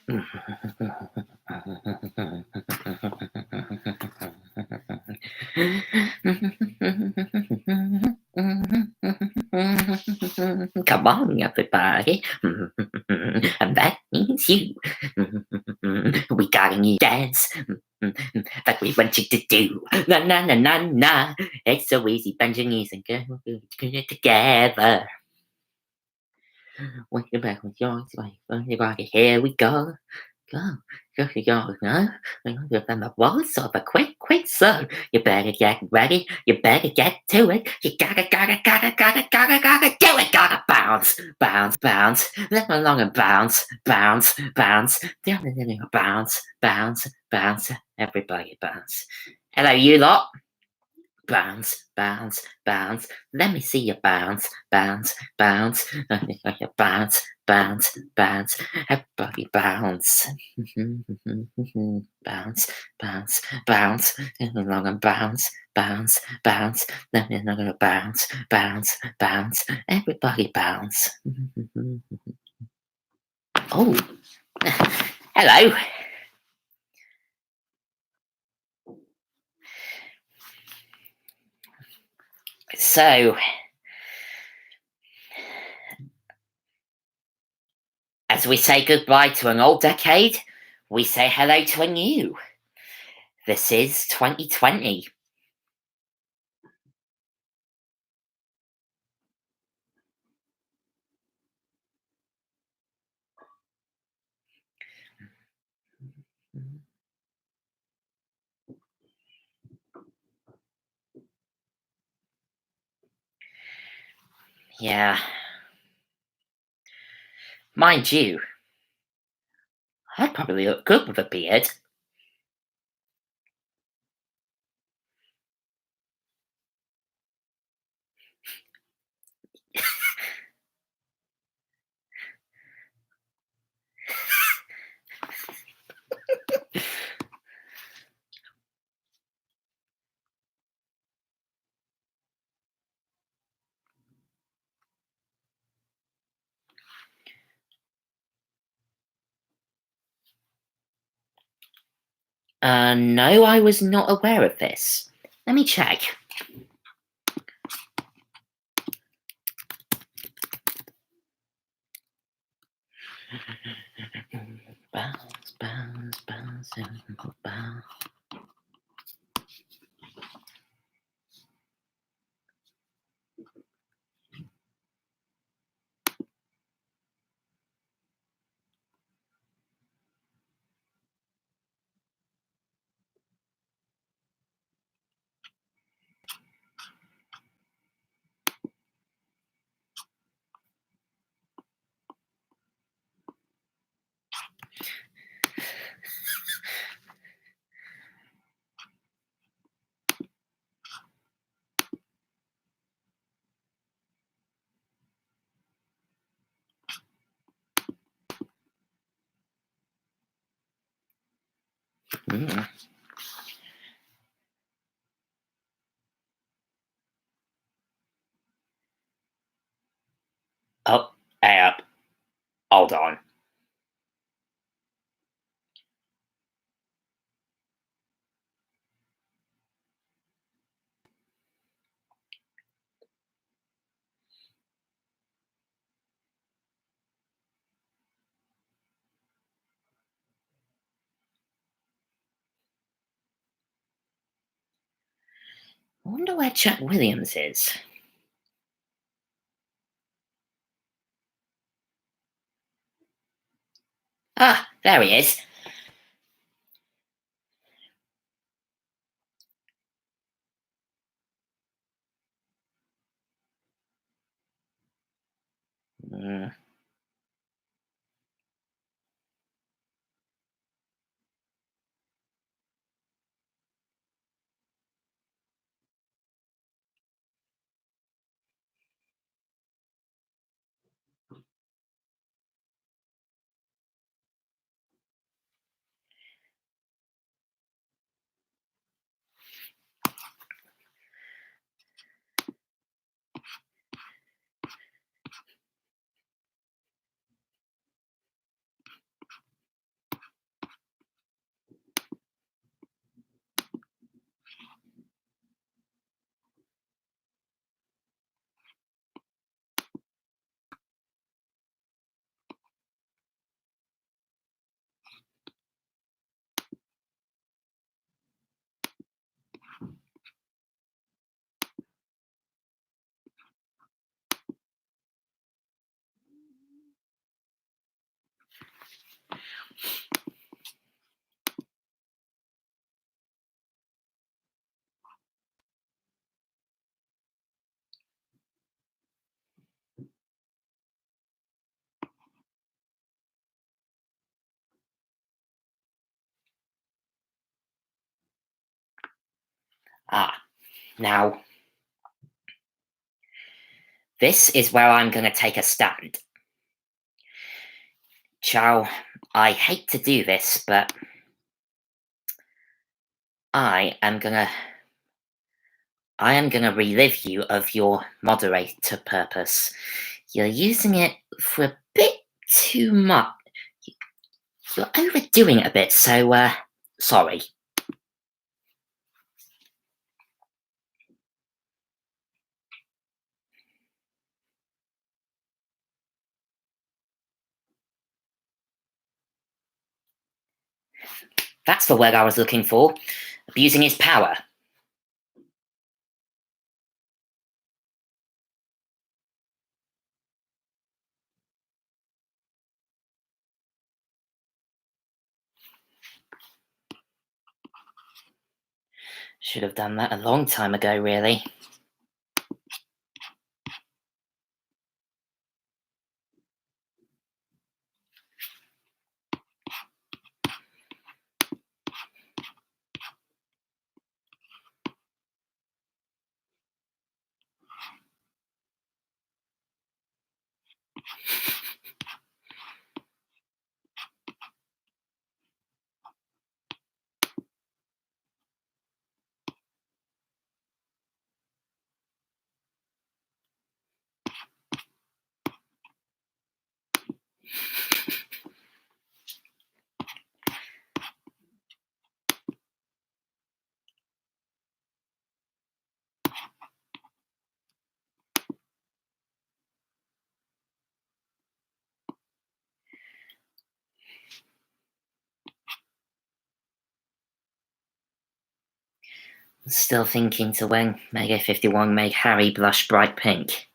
Come on, everybody. And that means you. We got a new dance that we want you to do. Na na na na na. It's so easy, bend your knees and get together. Wait your back with yours, everybody. Here we go. Go, go, no? Give them a waltz of a quick song. You better get ready. You better get to it. You gotta do it. Gotta bounce, bounce, bounce. Let me along and bounce, bounce, bounce. Bounce, bounce, bounce. Everybody bounce. Hello, you lot. Bounce, bounce, bounce. Let me see you bounce, bounce, bounce. Bounce, bounce, bounce. Everybody bounce. Bounce, bounce, bounce. Along and bounce, bounce, bounce. Let me know bounce, bounce, bounce. Everybody bounce. Oh, hello. So, as we say goodbye to an old decade, we say hello to a new. This is 2020. Yeah. Mind you, I'd probably look good with a beard. No, I was not aware of this. Let me check. Bounce, bounce, bounce, bounce. Mm. Oh, hold on. I wonder where Chuck Williams is. Ah, there he is. Mm. Now, this is where I'm going to take a stand. Chow, I hate to do this, but I am gonna relive you of your moderator purpose. You're using it for a bit too much. You're overdoing it a bit, so sorry. That's the word I was looking for. Abusing his power. Should have done that a long time ago, really. Still thinking to when Mega 51 made Harry blush bright pink.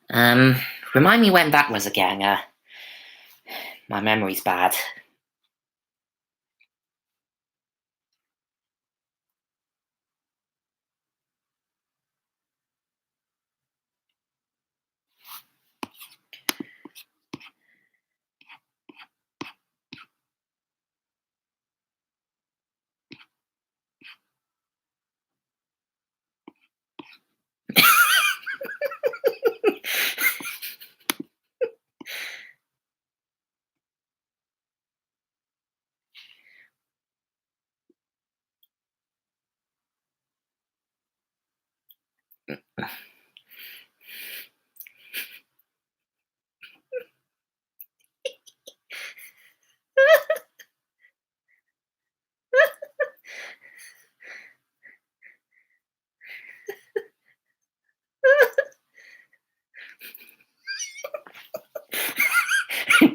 Remind me when that was again. My memory's bad.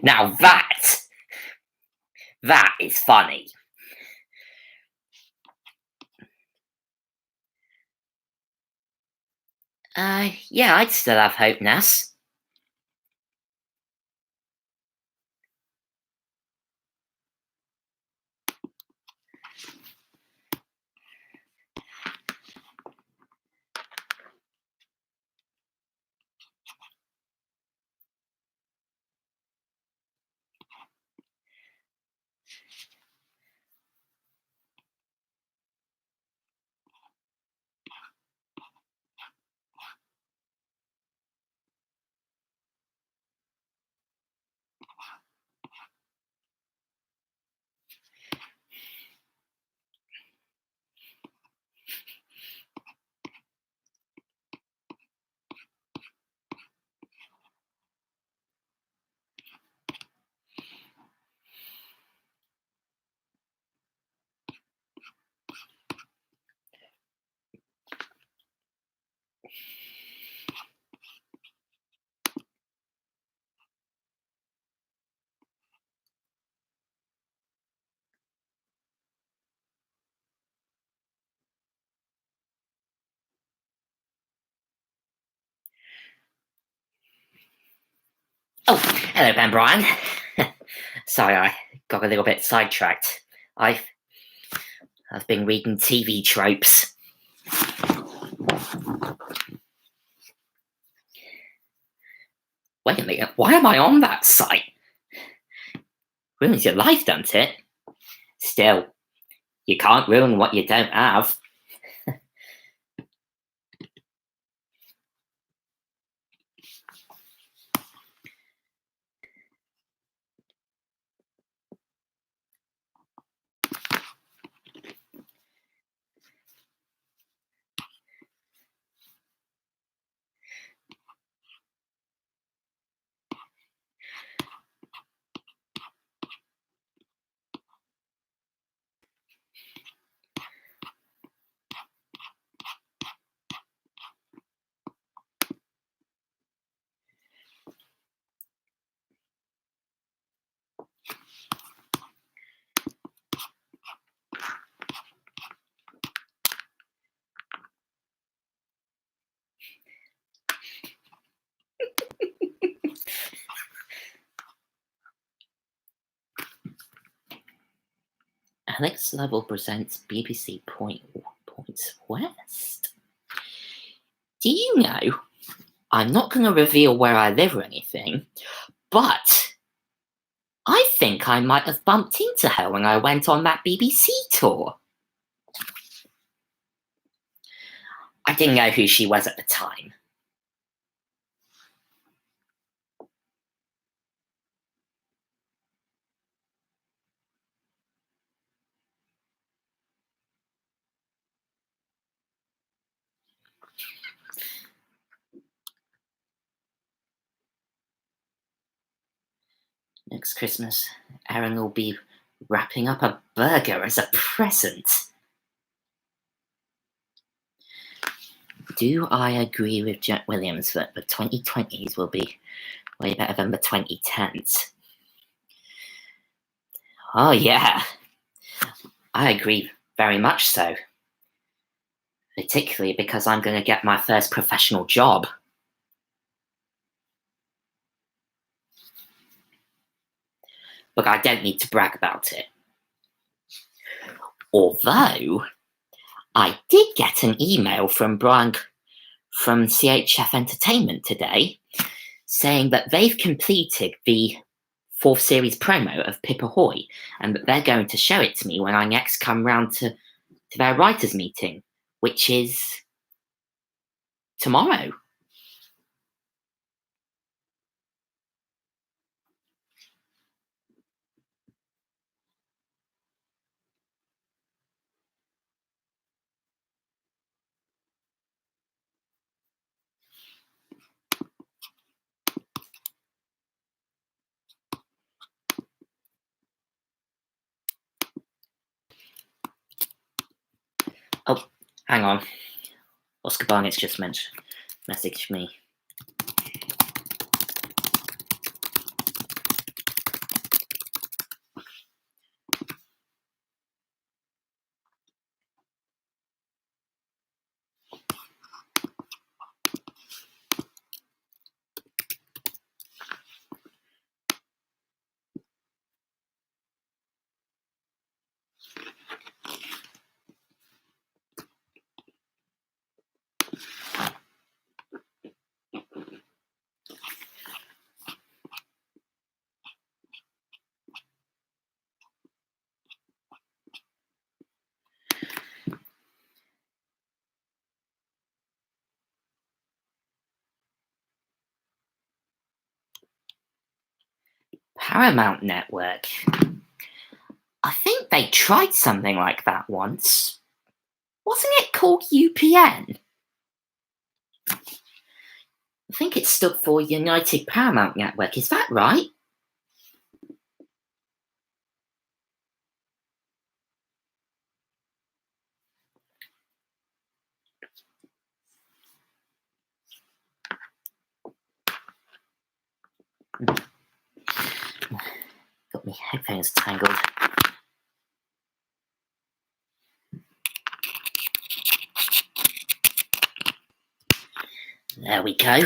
Now that is funny. Yeah, I'd still have hope, Nas. Oh, hello, Ben Brian. Sorry, I got a little bit sidetracked. I've been reading TV tropes. Wait a minute, why am I on that site? Ruins your life, doesn't it? Still, you can't ruin what you don't have. Alex Level presents BBC Points West. Do you know, I'm not going to reveal where I live or anything, but I think I might have bumped into her when I went on that BBC tour. I didn't know who she was at the time. Next Christmas, Erin will be wrapping up a burger as a present. Do I agree with Jack Williams that the 2020s will be way better than the 2010s? Oh yeah, I agree very much so. Particularly because I'm going to get my first professional job. But I don't need to brag about it. Although, I did get an email from Brian from CHF Entertainment today saying that they've completed the 4th series promo of Pip Ahoy and that they're going to show it to me when I next come round to their writers' meeting, which is tomorrow. Oh, hang on. Oscar Barnett's just messaged me. Paramount Network. I think they tried something like that once. Wasn't it called UPN? I think it stood for United Paramount Network. Is that right? Got my headphones tangled. There we go.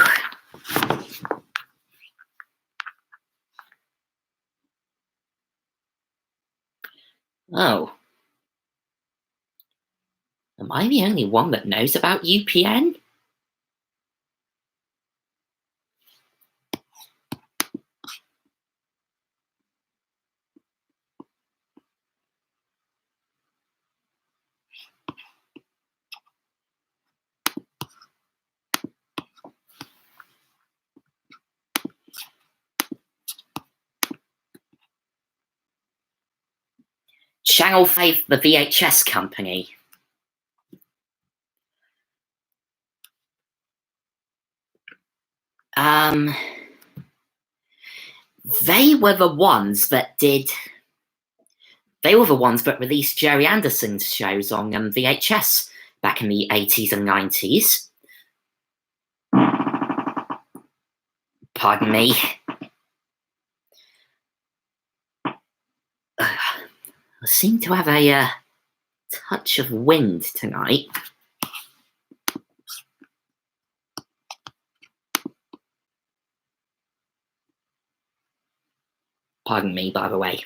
Oh. Am I the only one that knows about UPN? Channel 5, the VHS company. They were the ones that released Jerry Anderson's shows on VHS back in the 80s and 90s. Pardon me. I seem to have a touch of wind tonight. Pardon me, by the way.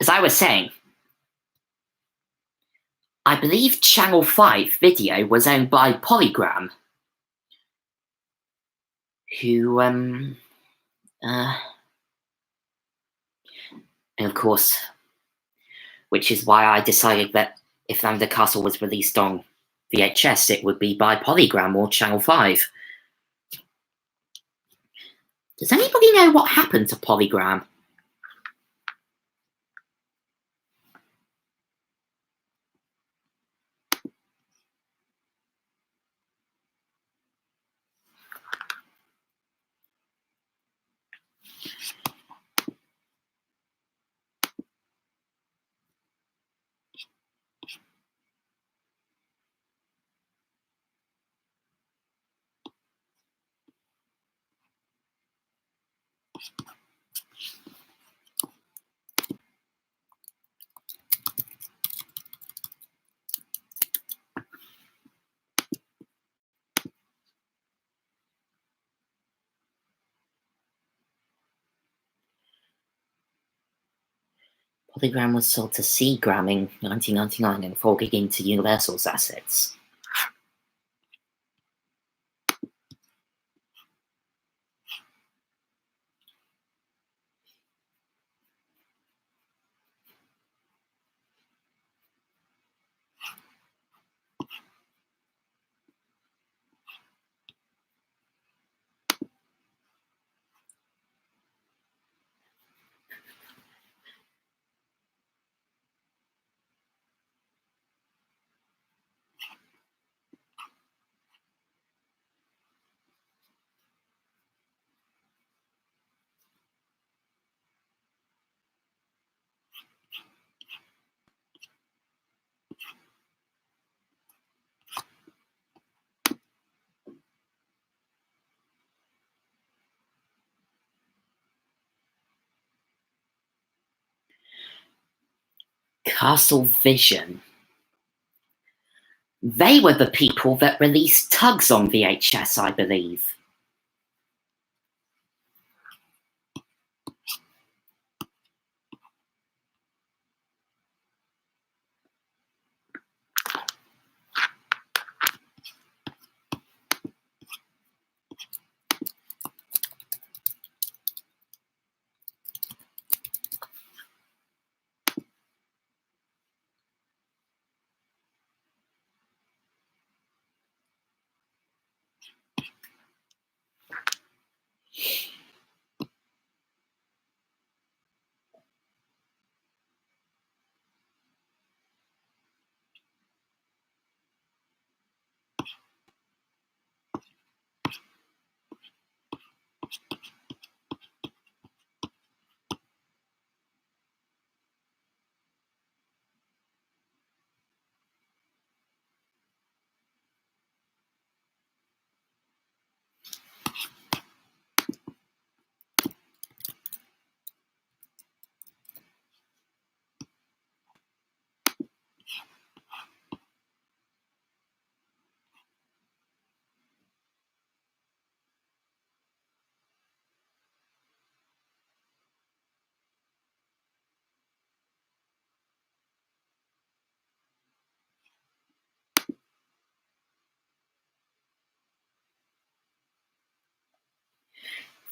As I was saying, I believe Channel 5 Video was owned by Polygram, who, and of course, which is why I decided that if Land of the Castle was released on VHS, it would be by Polygram or Channel 5. Does anybody know what happened to Polygram? Polygram was sold to Seagram in 1999 and folded into Universal's assets. Castle Vision. They were the people that released Tugs on VHS, I believe.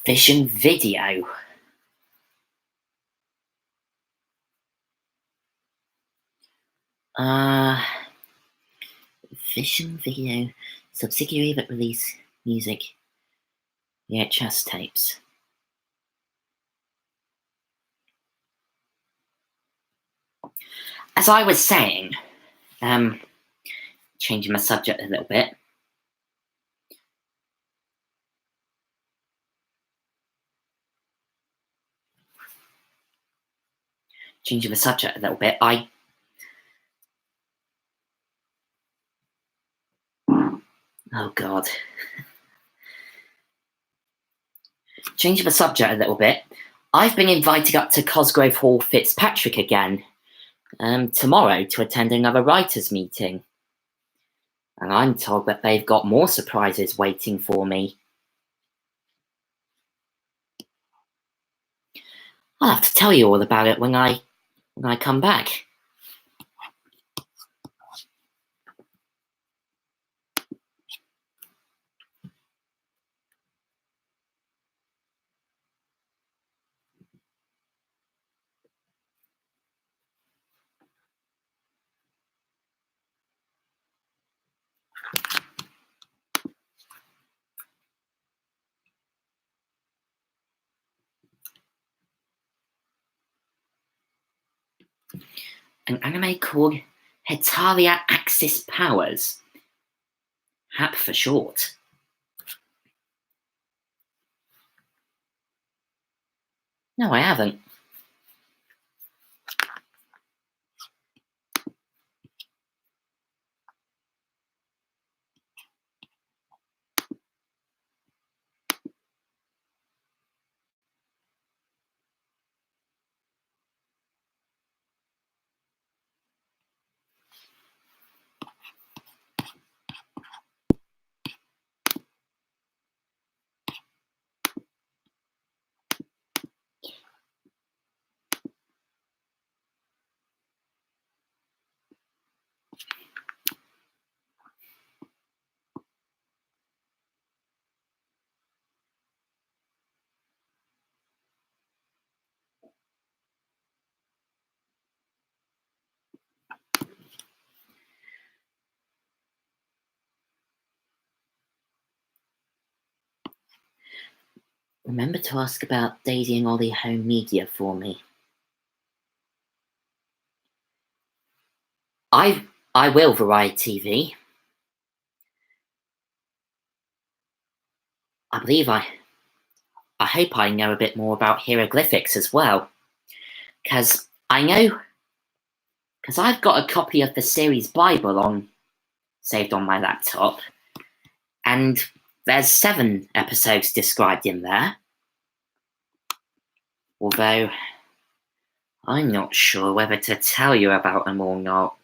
Vision Video. Uh, Vision Video, subsidiary that release music VHS tapes. As I was saying, changing my subject a little bit. Changing the subject a little bit, oh God. Changing the subject a little bit, I've been invited up to Cosgrove Hall Fitzpatrick again, tomorrow to attend another writers' meeting. And I'm told that they've got more surprises waiting for me. I'll have to tell you all about it when I come back. An anime called Hetaria Axis Powers. HAP for short. No, I haven't. Remember to ask about Daisy and Ollie Home Media for me. I will, Variety TV. I believe I hope I know a bit more about hieroglyphics as well. Because I've got a copy of the series Bible saved on my laptop, and there's 7 episodes described in there. Although, I'm not sure whether to tell you about them or not.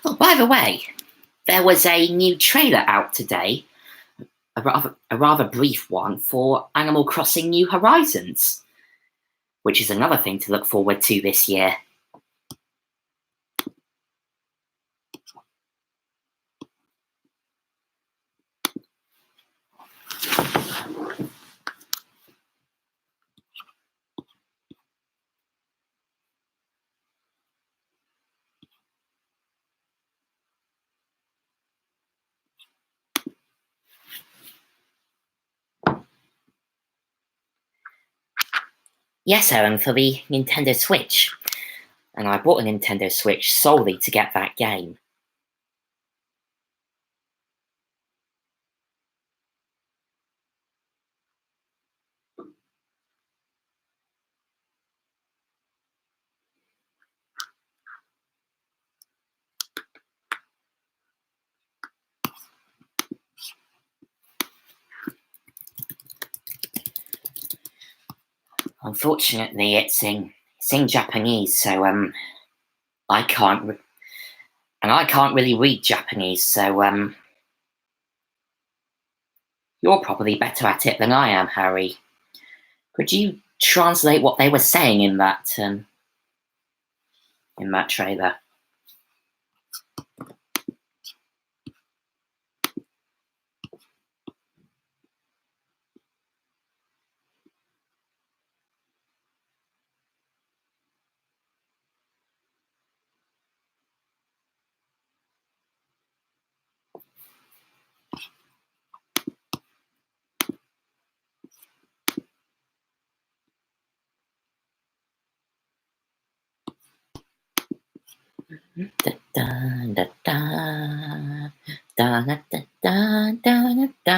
Oh, by the way, there was a new trailer out today, a rather brief one, for Animal Crossing New Horizons, which is another thing to look forward to this year. Yes, Aaron, for the Nintendo Switch. And I bought a Nintendo Switch solely to get that game. Unfortunately, it's in Japanese, so I can't and I can't really read Japanese, so you're probably better at it than I am, Harry. Could you translate what they were saying in that trailer? Da da da da da da da da da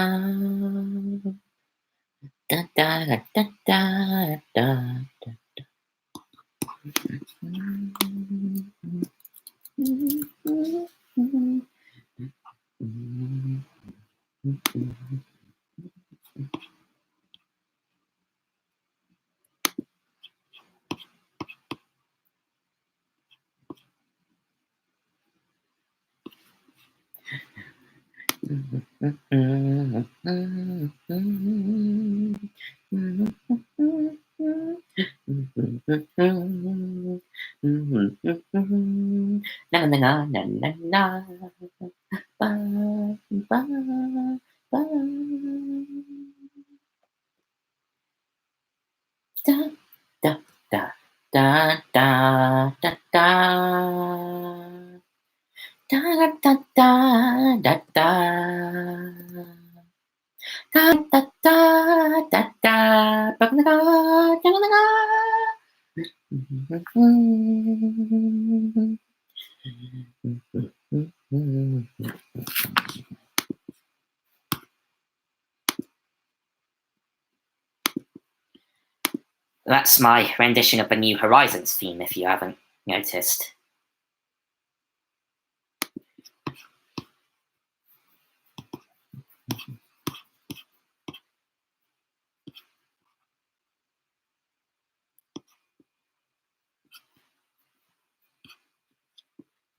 da da da da da da da. Na na na na na na. Ba, ba, ba. Da da da da da da da. Da da da da da da. Da da da da da. Ba da da da da da. That's my rendition of the New Horizons theme, if you haven't noticed.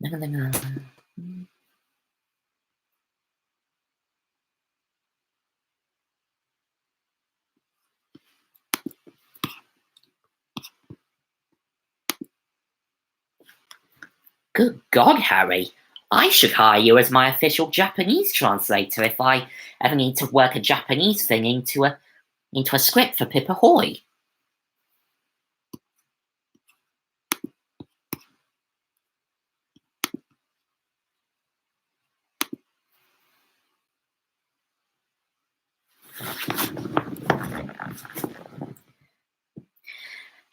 Na, na, na. Good God, Harry! I should hire you as my official Japanese translator if I ever need to work a Japanese thing into a script for Pip Ahoy.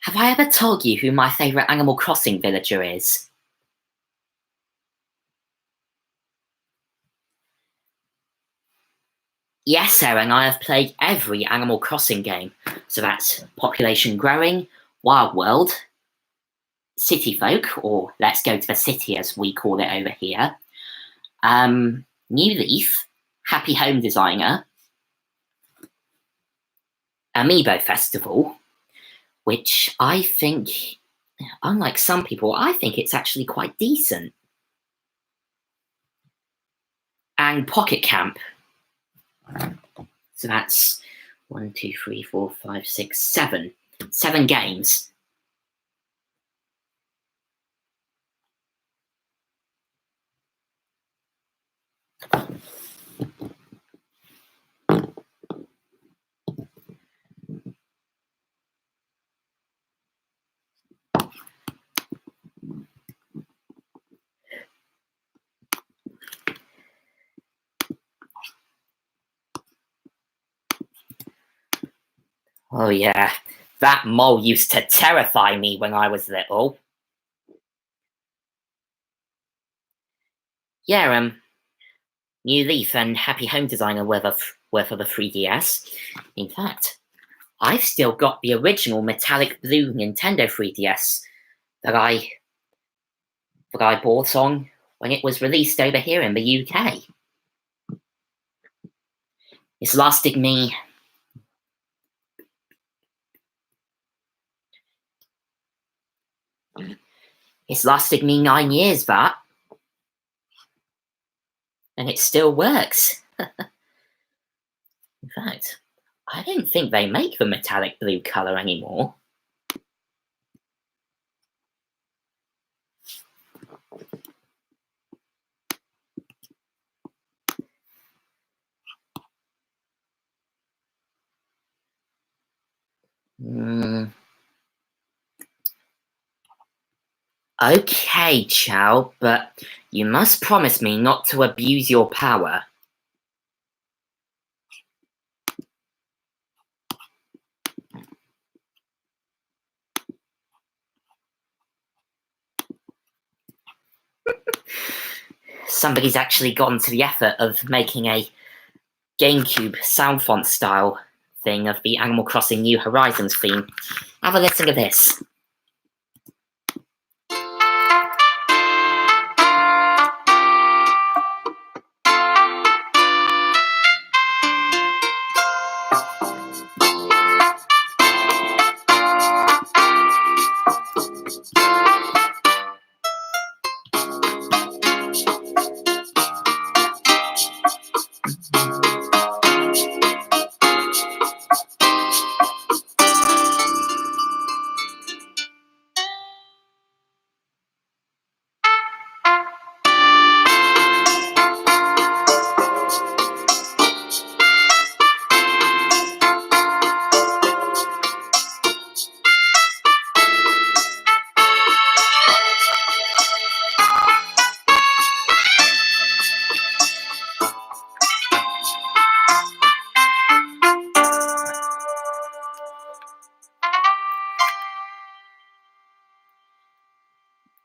Have I ever told you who my favourite Animal Crossing villager is? Yes, Aaron, I have played every Animal Crossing game. So that's Population Growing, Wild World, City Folk, or Let's Go to the City as we call it over here, New Leaf, Happy Home Designer, Amiibo Festival, which I think, unlike some people, I think it's actually quite decent, and Pocket Camp. So that's 1, 2, 3, 4, 5, 6, 7. 7 games. Oh yeah, that mole used to terrify me when I was little. Yeah, New Leaf and Happy Home Designer were for the 3DS. In fact, I've still got the original metallic blue Nintendo 3DS that I bought on when it was released over here in the UK. It's lasted me It's lasted me 9 years, that. And it still works. In fact, I don't think they make the metallic blue colour anymore. Okay, Chow, but you must promise me not to abuse your power. Somebody's actually gone to the effort of making a GameCube sound font style thing of the Animal Crossing New Horizons theme. Have a listen to this.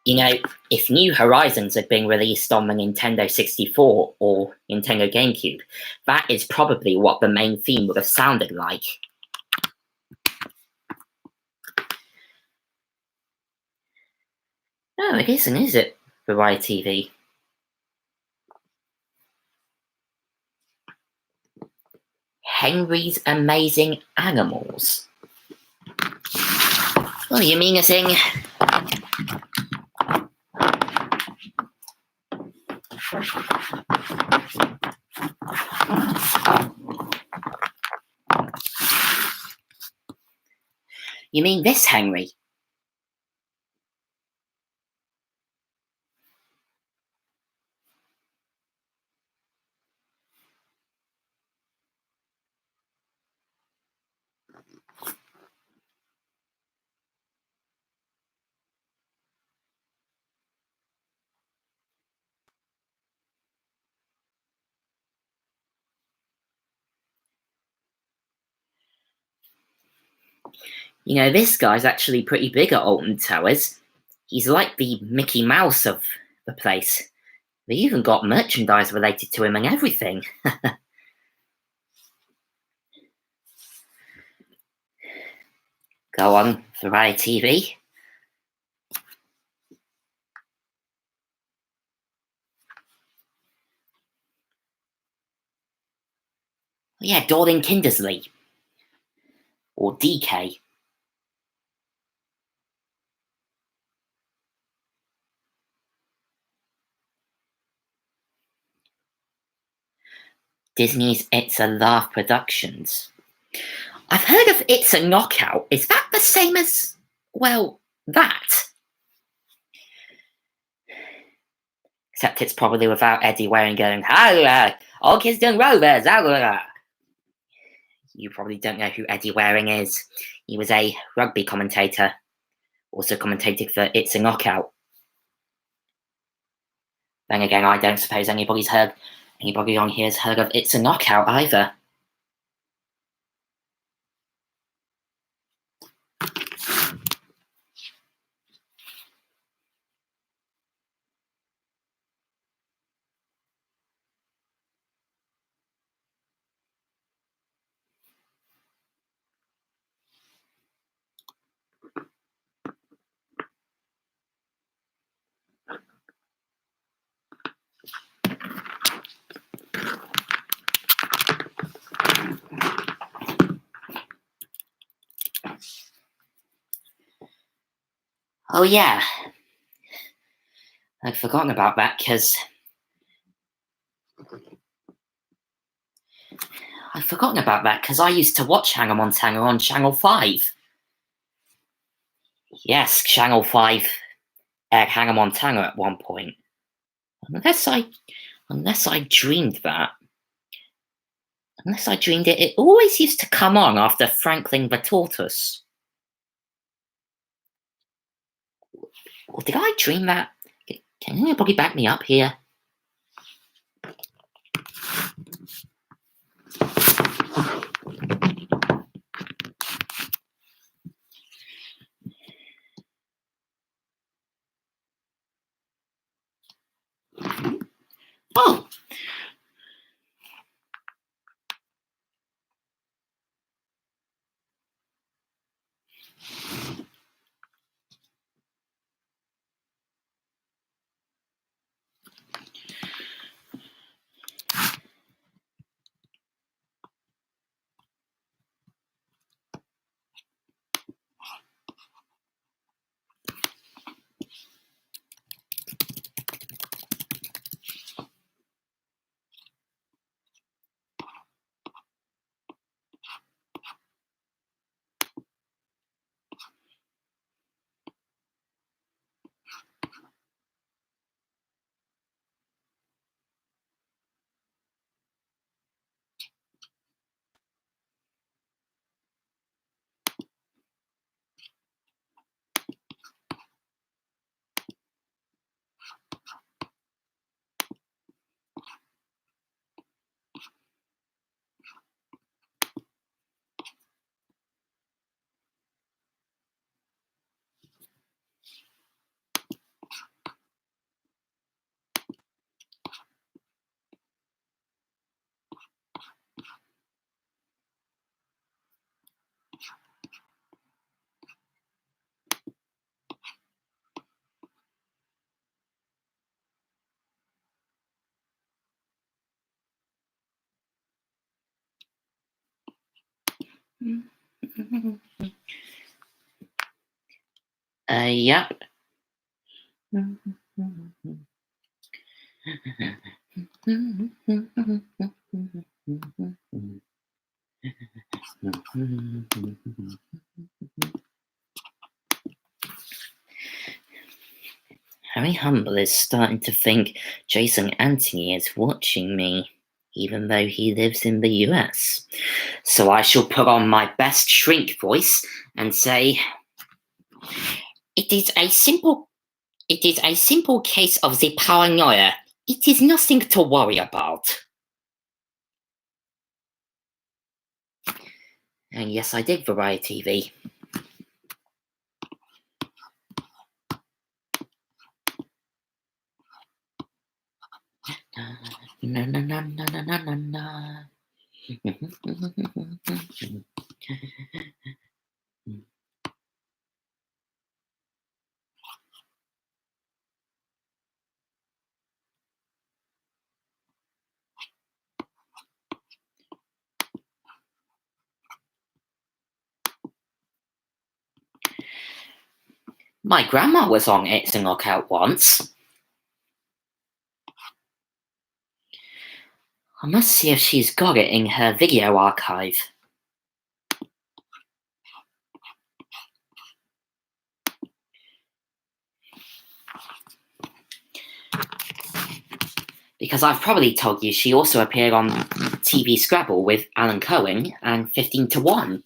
You know, if New Horizons had been released on the Nintendo 64 or Nintendo GameCube, that is probably what the main theme would have sounded like. No, it isn't, is it, Variety TV? Henry's Amazing Animals. Oh, you mean a thing? You mean this, Henry? You know, this guy's actually pretty big at Alton Towers. He's like the Mickey Mouse of the place. They even got merchandise related to him and everything. Go on, Variety TV. Oh, yeah, Dorling Kindersley. Or DK. Disney's It's a Laugh Productions. I've heard of It's a Knockout. Is that the same as, well, that? Except it's probably without Eddie Waring going, all kids doing rovers, You probably don't know who Eddie Waring is. He was a rugby commentator, also commentated for It's a Knockout. Then again, I don't suppose anybody on here has heard of It's a Knockout either. Oh yeah, I'd forgotten about that because I used to watch Hannah Montana on Channel 5. Yes, Channel 5 aired Hannah Montana at one point. Unless I unless I dreamed that. Unless I dreamed it, it always used to come on after Franklin the Tortoise. Or did I dream that? Can anybody back me up here? Oh! Yep. Harry Humble is starting to think Jason Anthony is watching me, even though he lives in the US. So I shall put on my best shrink voice and say, It is a simple case of the paranoia. It is nothing to worry about. And yes, I did Variety TV. Na na na na na na na na. My grandma was on It's a Knockout once. I must see if she's got it in her video archive. Because I've probably told you she also appeared on TV Scrabble with Alan Cohen and 15 to 1.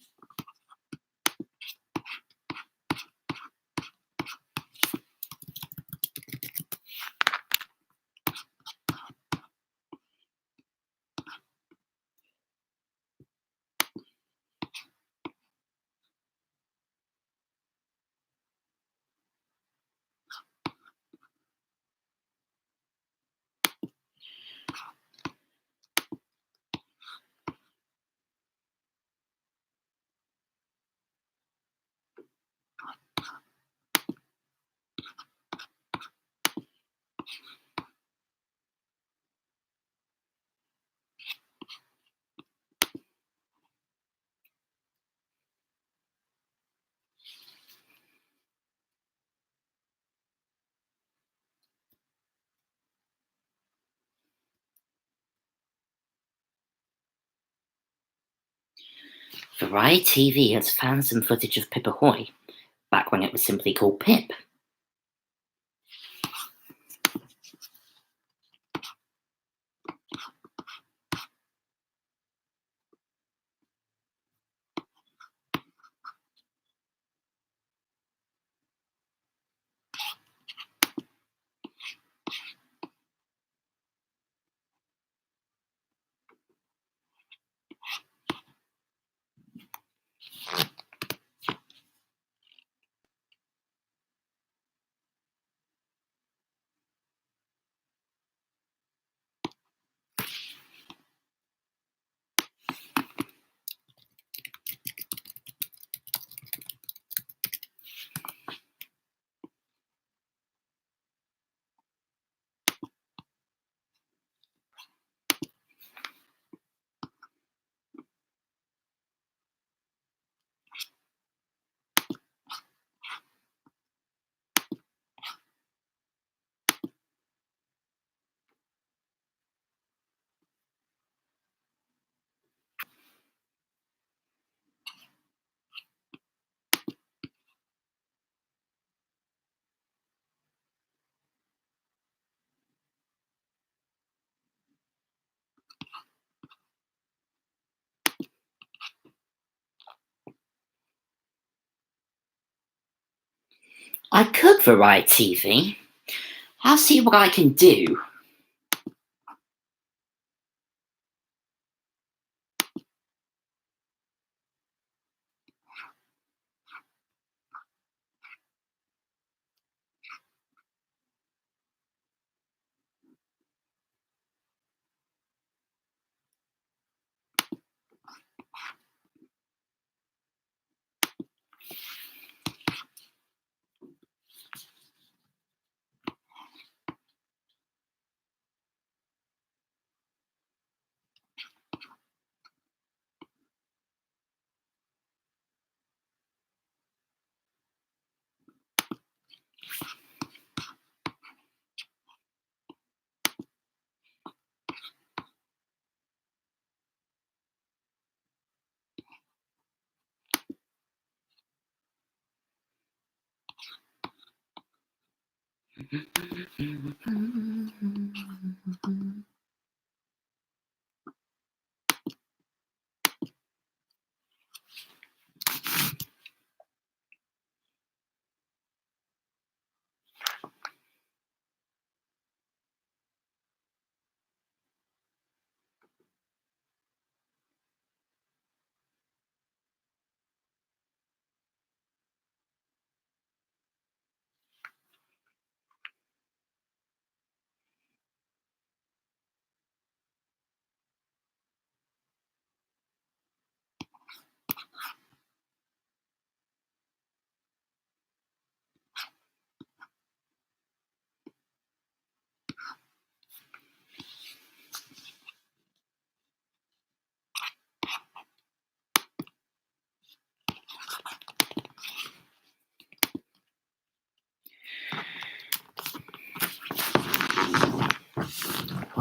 Variety TV has found some footage of Pip Ahoy, back when it was simply called Pip. I could Variety TV. I'll see what I can do.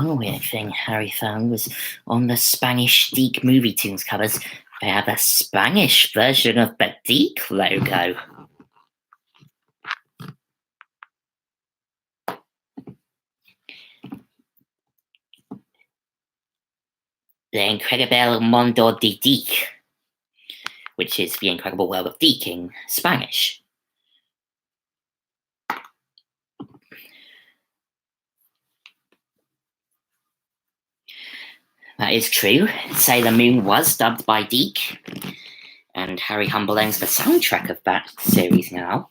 One weird thing Harry found was on the Spanish Deke movie tunes covers, they have a Spanish version of the Deke logo. The Incredible Mundo de Deke, which is the incredible world of Deke in Spanish. That is true. Sailor Moon was dubbed by Deke, and Harry Humble owns the soundtrack of that series now.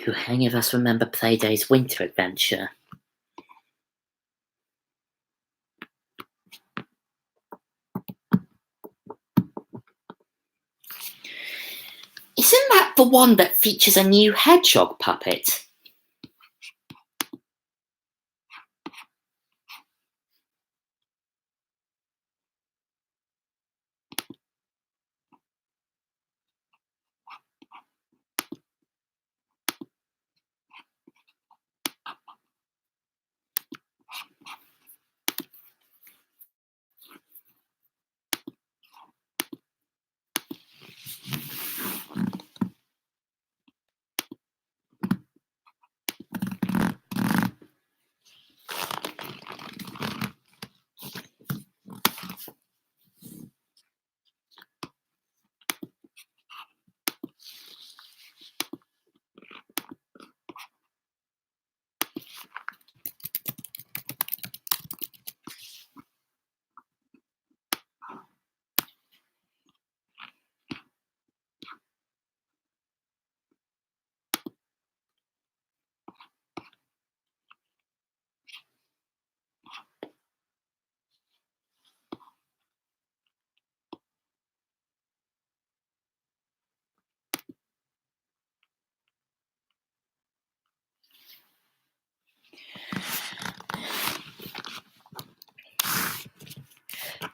Do any of us remember Playday's winter adventure? Isn't that the one that features a new hedgehog puppet?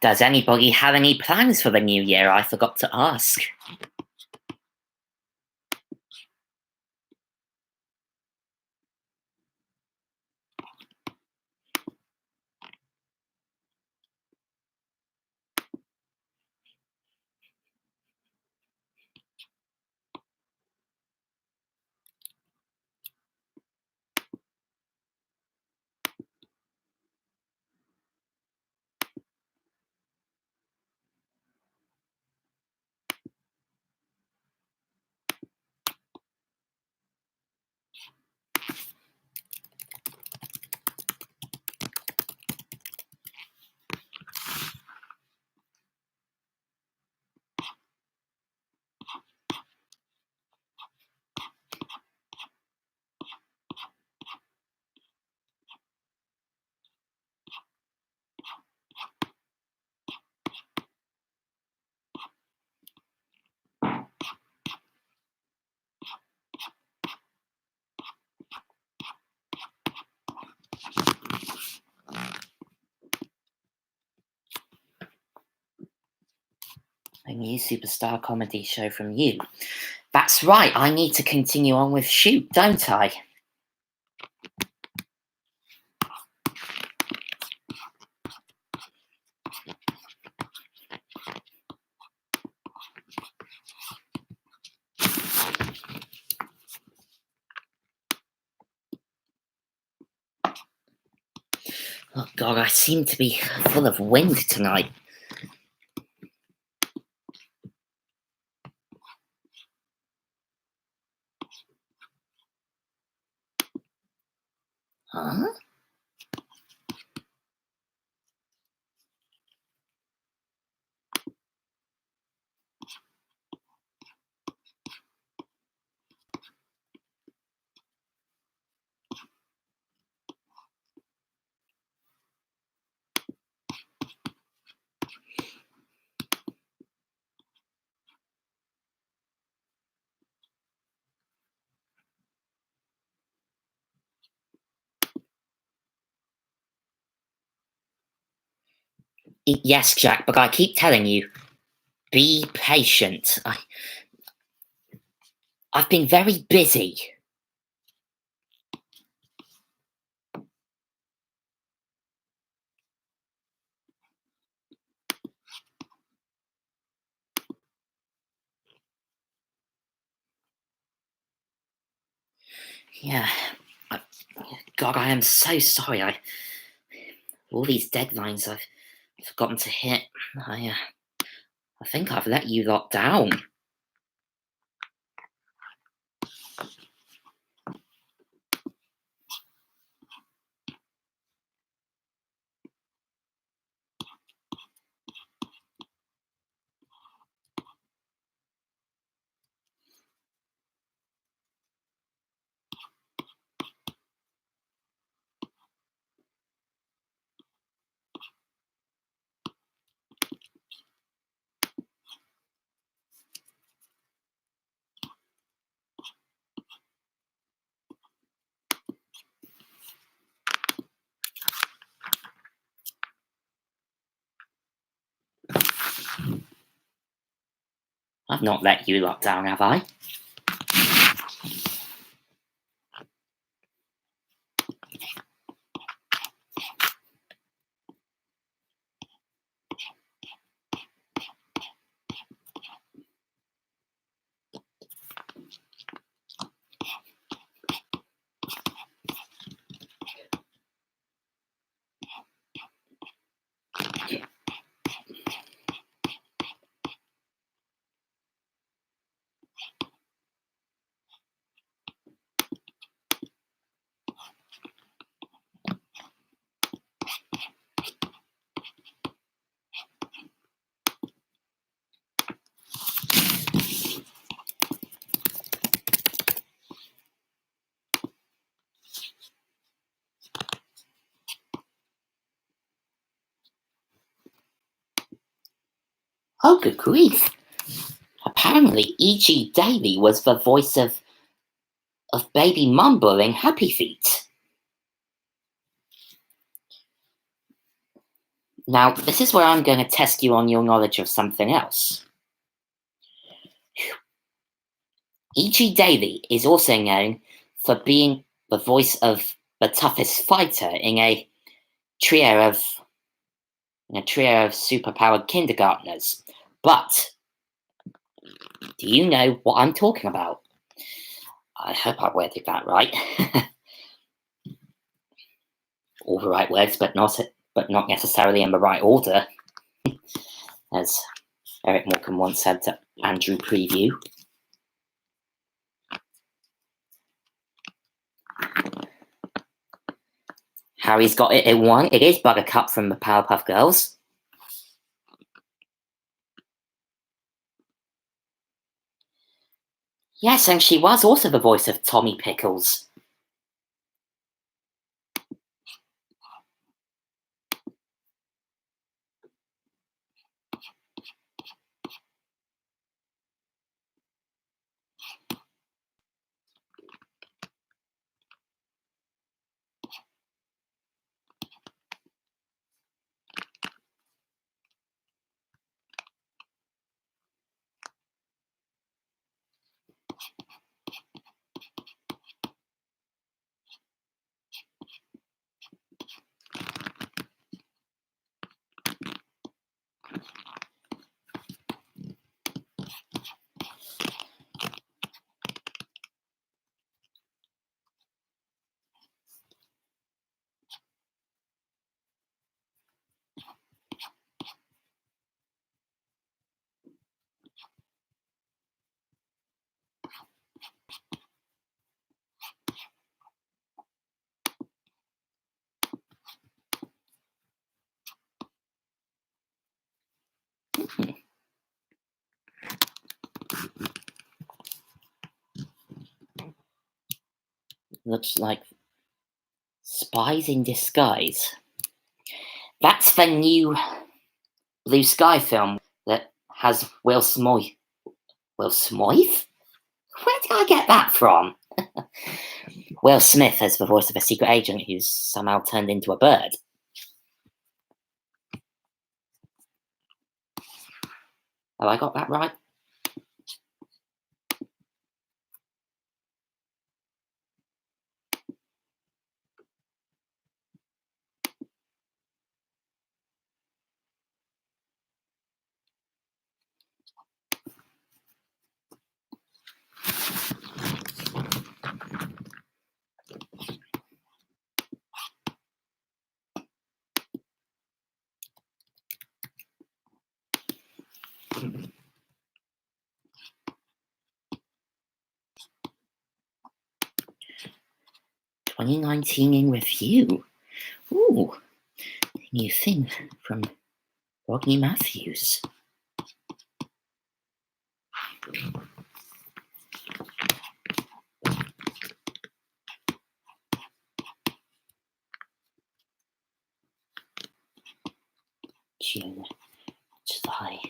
Does anybody have any plans for the new year? I forgot to ask. A new superstar comedy show from you. That's right, I need to continue on with Shoot, don't I? Oh god, I seem to be full of wind tonight. Huh? Yes, Jack, but I keep telling you, be patient. I've been very busy. Yeah. I, God, I am so sorry. All these deadlines I've forgotten to hit. I think I've let you lot down. I've not let you lot down, have I? Oh, good grief. Apparently, E.G. Daily was the voice of Baby Mumble in Happy Feet. Now, this is where I'm going to test you on your knowledge of something else. E.G. Daily is also known for being the voice of the toughest fighter in a trio of superpowered kindergartners. But do you know what I'm talking about? I hope I worded that right. All the right words, but not necessarily in the right order, as Eric Morecambe once said to Andrew Preview. Harry's got it in one. It is Buttercup from the Powerpuff Girls. Yes, and she was also the voice of Tommy Pickles. Looks like Spies in Disguise. That's the new Blue Sky film that has Will Smythe. Will Smythe? Where did I get that from? Will Smith as the voice of a secret agent who's somehow turned into a bird. Have I got that right? "2019 in Review." Ooh, new thing from Rodney Matthews. June, July.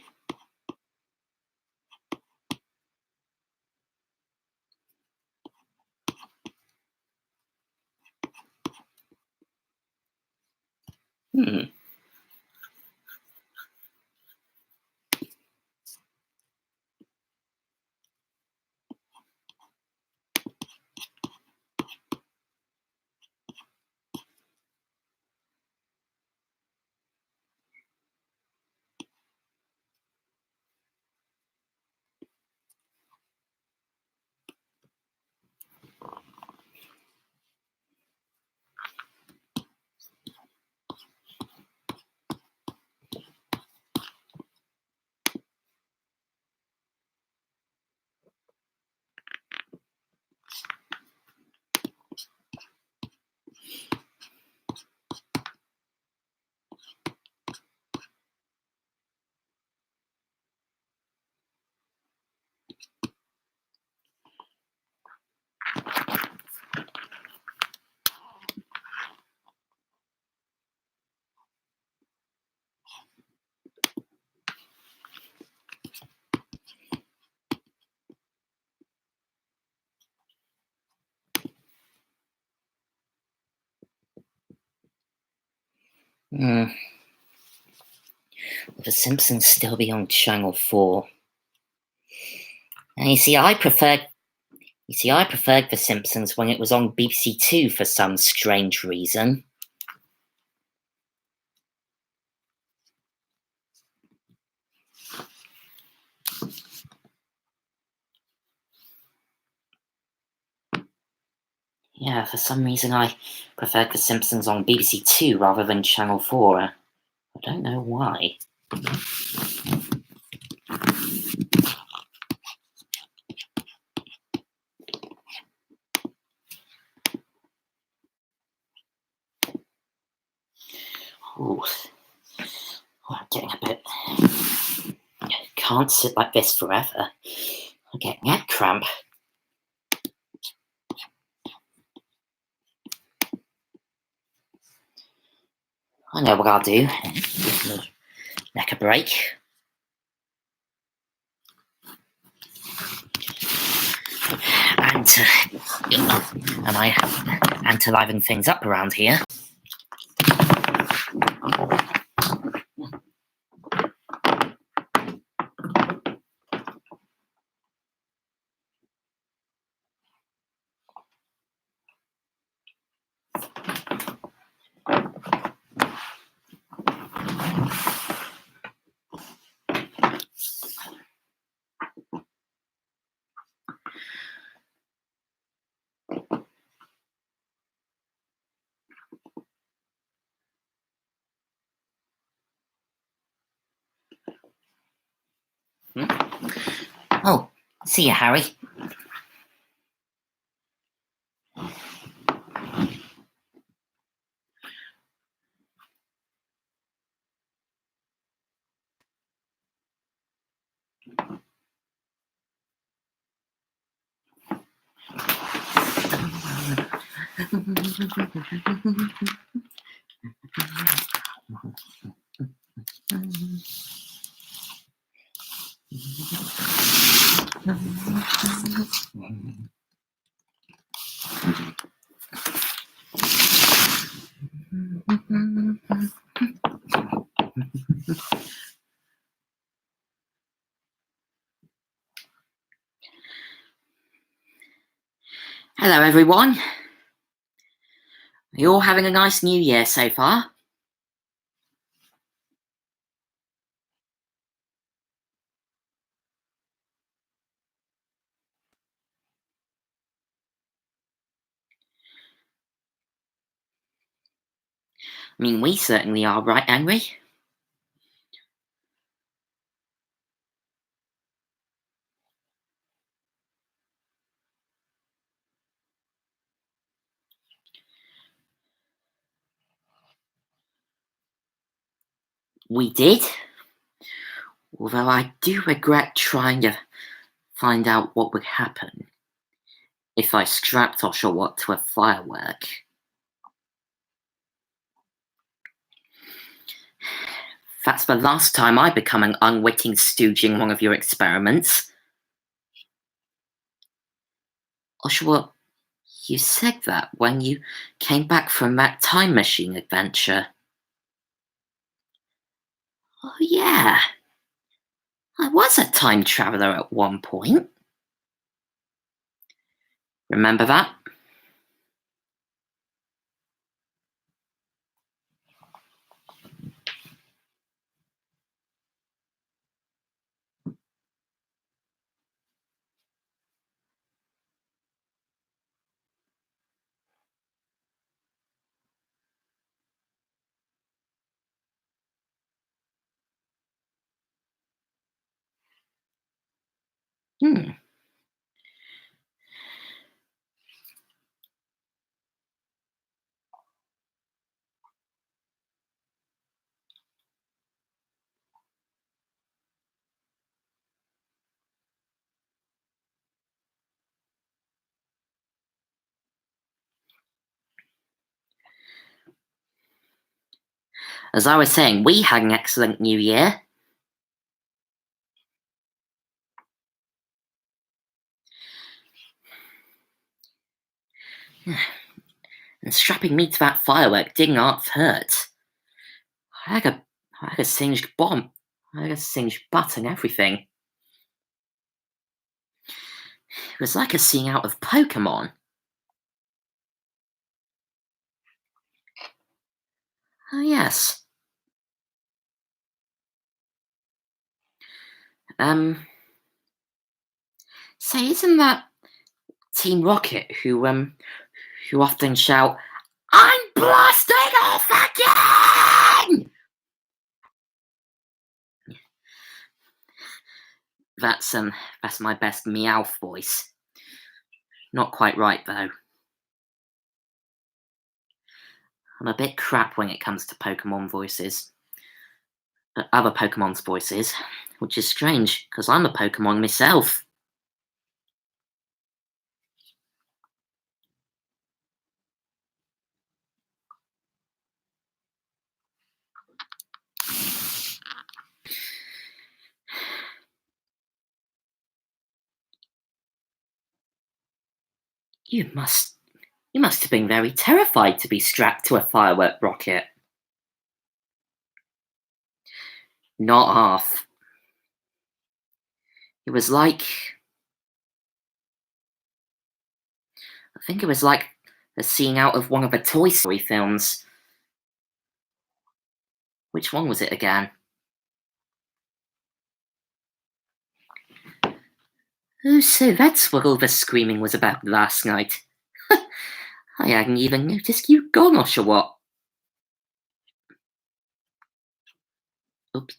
Hmm. Will The Simpsons still be on Channel 4? And I preferred The Simpsons when it was on BBC Two for some strange reason. Yeah, for some reason I preferred The Simpsons on BBC Two rather than Channel 4. I don't know why. Ooh. I'm getting a bit. Can't sit like this forever. I'm getting neck cramp. I know what I'll do. Give me neck a break. And to liven things up around here. Oh, see you, Harry. Hello, everyone. Are you all having a nice New Year so far? I mean, we certainly are, right, Henry? We did. Although I do regret trying to find out what would happen if I strapped Oshawott to a firework. That's the last time I become an unwitting stooge in one of your experiments. Oshawott, you said that when you came back from that time machine adventure. Oh, yeah. I was a time traveler at one point. Remember that? Hmm. As I was saying, we had an excellent New Year. And strapping me to that firework didn't half hurt. I had a, I had a singed bomb. I had a singed butt and everything. It was like a scene out of Pokemon. Oh, yes. Um, say, isn't that Team Rocket who often shout, "I'm blasting off again"? That's that's my best Meowth voice. Not quite right though. I'm a bit crap when it comes to Pokemon voices. Other Pokemon's voices, which is strange because I'm a Pokemon myself. You must you must have been very terrified to be strapped to a firework rocket. Not half. It was like I think it was like a scene out of one of the Toy Story films. Which one was it again? Oh, so that's what all the screaming was about last night. I hadn't even noticed you'd gone, Oshawott. Oops.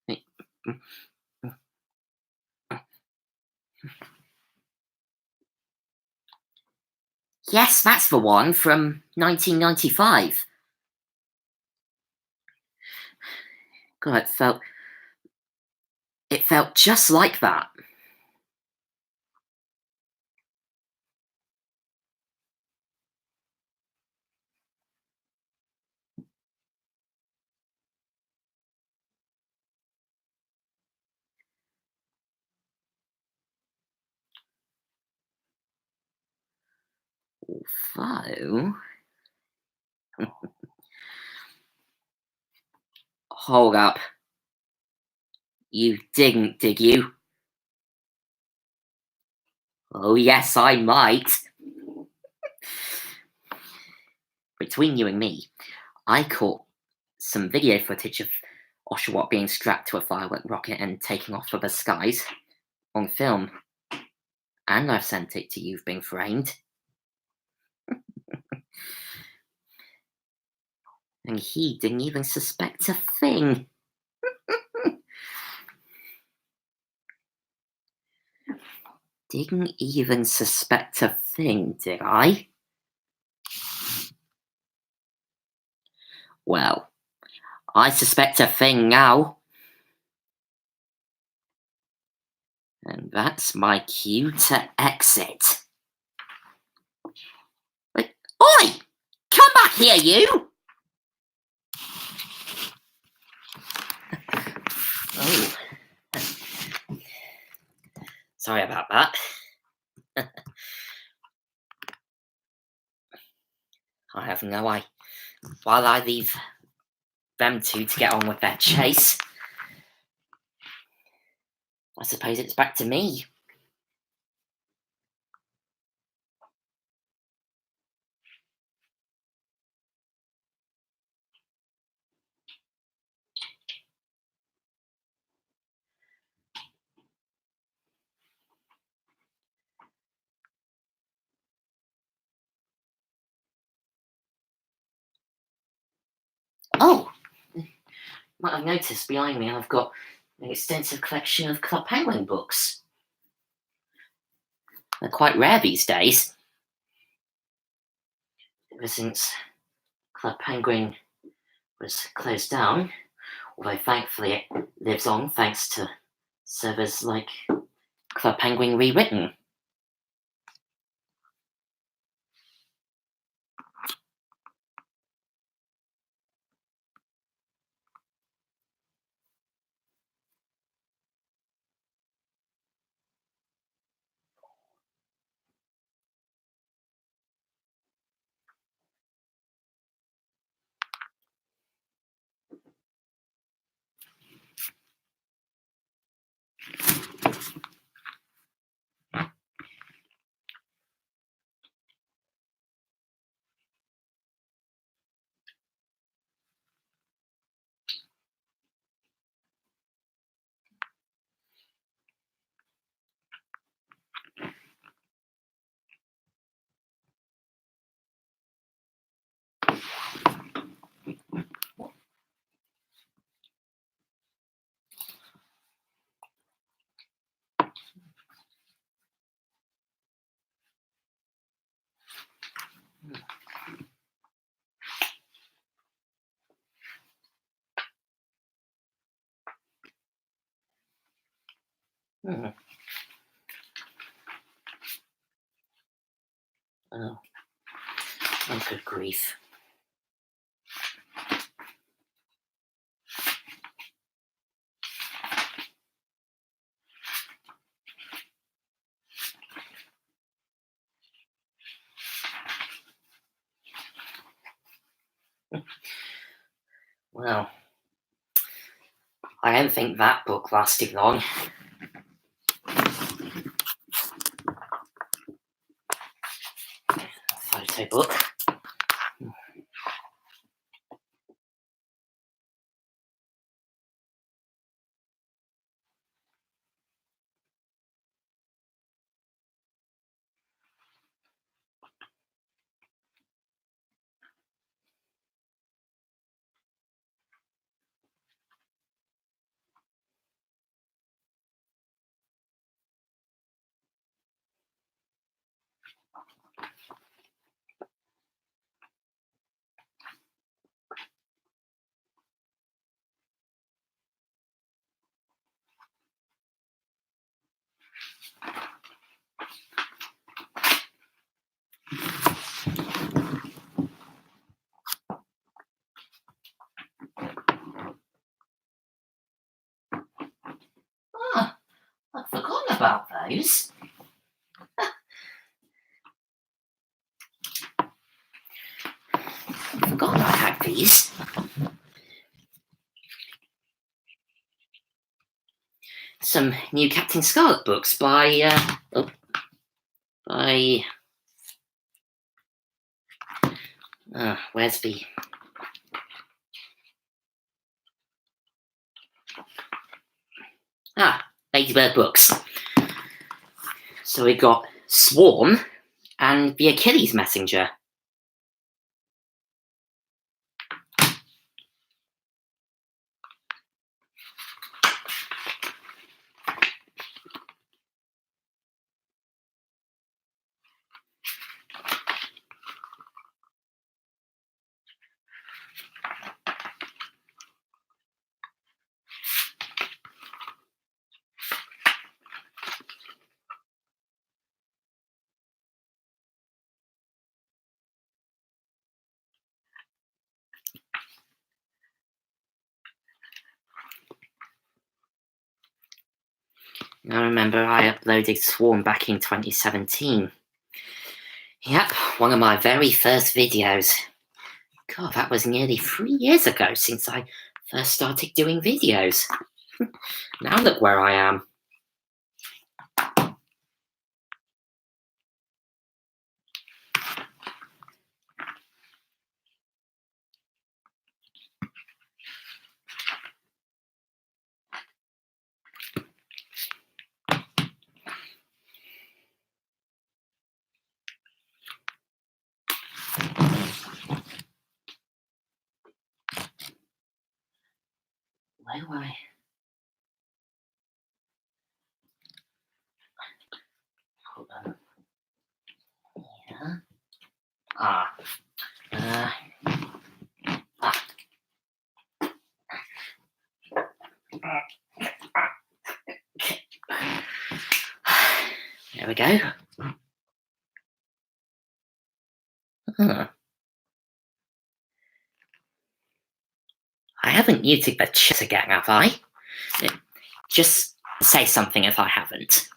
Hey, mm, Yes, that's the one from 1995. God, it felt just like that. Although, hold up. You didn't, did you? Oh, yes, I might. Between you and me, I caught some video footage of Oshawott being strapped to a firework rocket and taking off for the skies on film. And I've sent it to You've Been Framed. And he didn't even suspect a thing. Didn't even suspect a thing, did I? Well, I suspect a thing now. And that's my cue to exit. Wait, oi! Come back here, you! Oh, sorry about that. I have no idea. While I leave them two to get on with their chase, I suppose it's back to me. Oh, might have noticed behind me I've got an extensive collection of Club Penguin books. They're quite rare these days. Ever since Club Penguin was closed down, although thankfully it lives on thanks to servers like Club Penguin Rewritten. Hmm. Oh, oh, good grief. Well, I don't think that book lasted long. Photo book. Oh, I've forgotten about those. I forgot I had these. Some new Captain Scarlet books by where's the Ladybird Books. So we got Swarm and the Achilles Messenger. I remember I uploaded Swarm back in 2017. Yep, one of my very first videos. God, that was nearly 3 years ago since I first started doing videos. Now look where I am. Where do I? Hold on. Yeah. Ah. Uh, ah. There we go. Huh. I haven't muted the chat again, have I? Just say something if I haven't.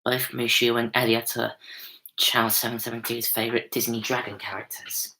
Both Mushu and Elliot are Channel 772's favourite Disney dragon characters.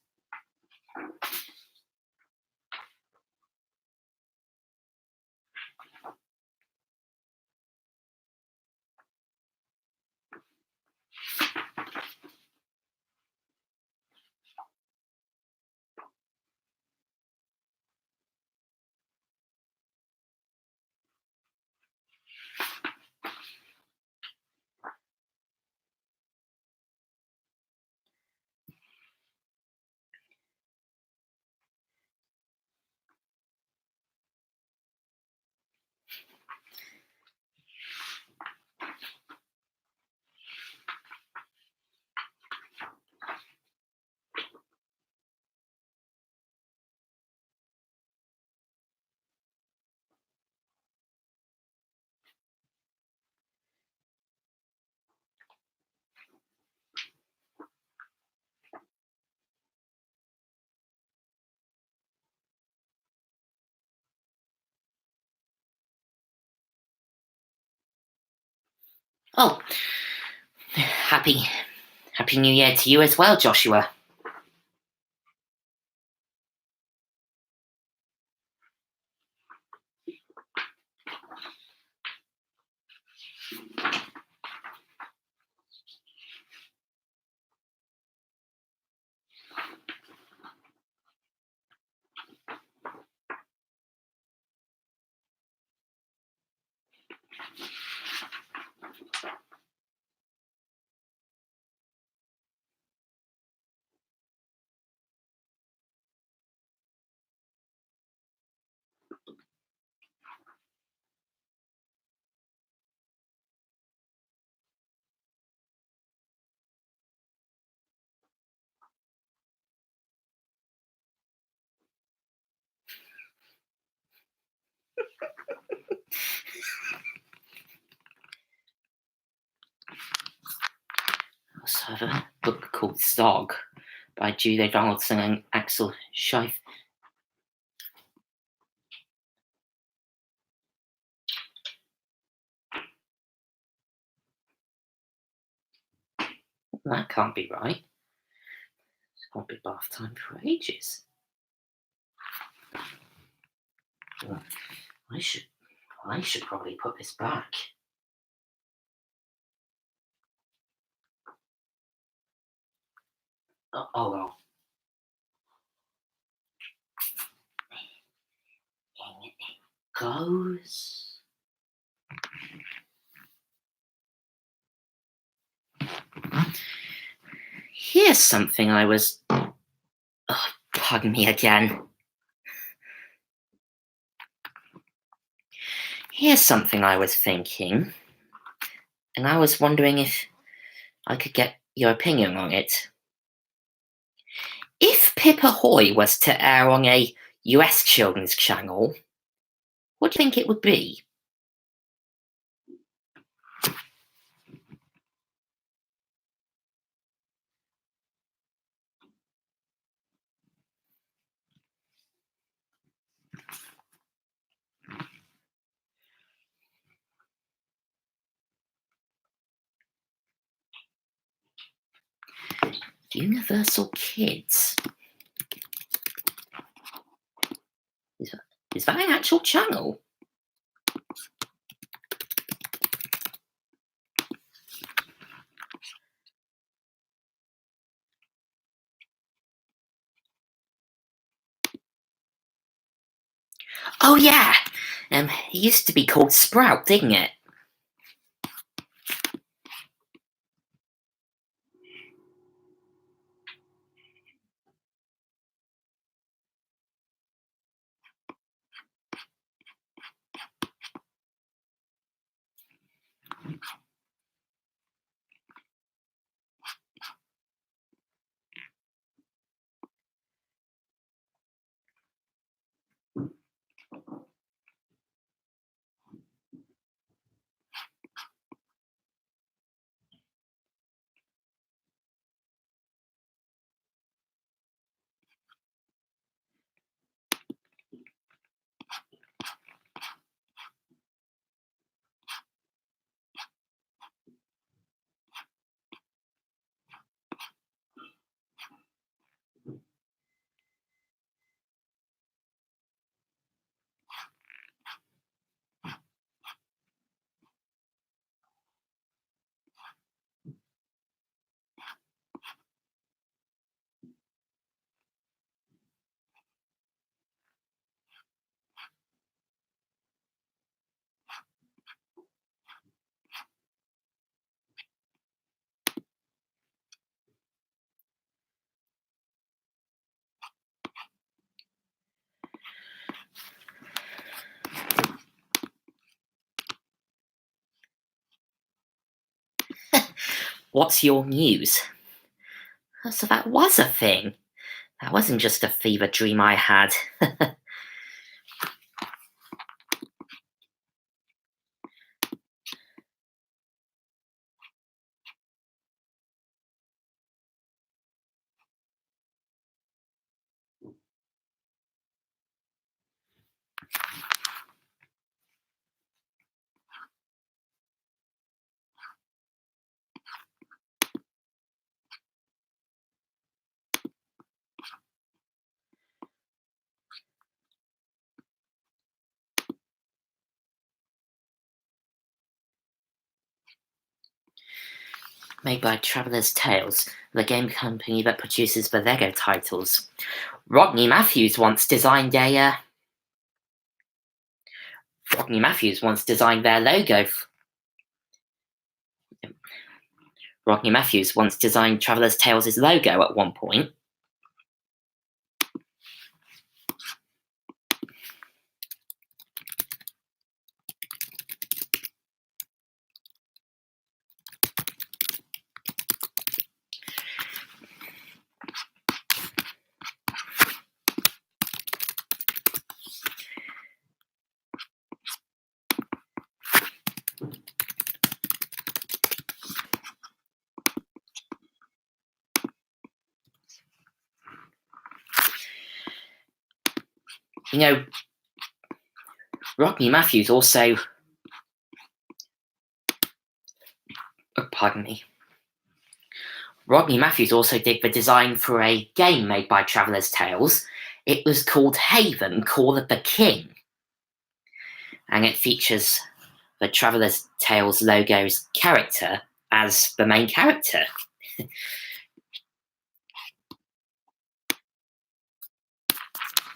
Oh, happy New Year to you as well, Joshua. I also have a book called Zog by Julie Donaldson and Axel Scheif. That can't be right. It's not been bath time for ages. I should I should probably put this back. Oh well. In it goes. Here's something I was. Oh, pardon me again. Here's something I was thinking, and I was wondering if I could get your opinion on it. If Pip Ahoy was to air on a US children's channel, what do you think it would be? Universal Kids. Is that an actual channel? Oh yeah. It used to be called Sprout, didn't it? What's your news? So that was a thing. That wasn't just a fever dream I had. made by Traveller's Tales, the game company that produces the LEGO titles. Rodney Matthews once designed their logo. Rodney Matthews once designed Traveller's Tales' logo at one point. You know, Rodney Matthews also... pardon me. Rodney Matthews also did the design for a game made by Traveller's Tales. It was called Haven, Call of the King. And it features the Traveller's Tales logo's character as the main character.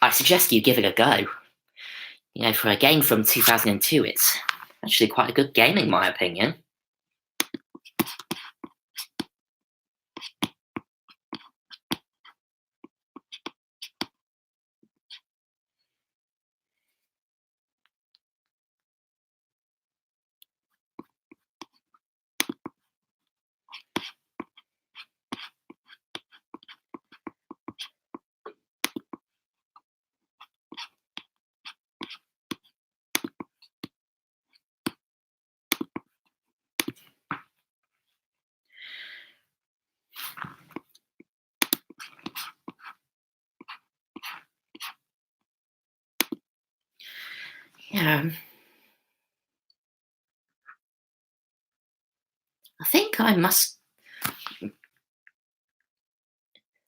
I suggest you give it a go. For a game from 2002, it's actually quite a good game in my opinion. I think I must...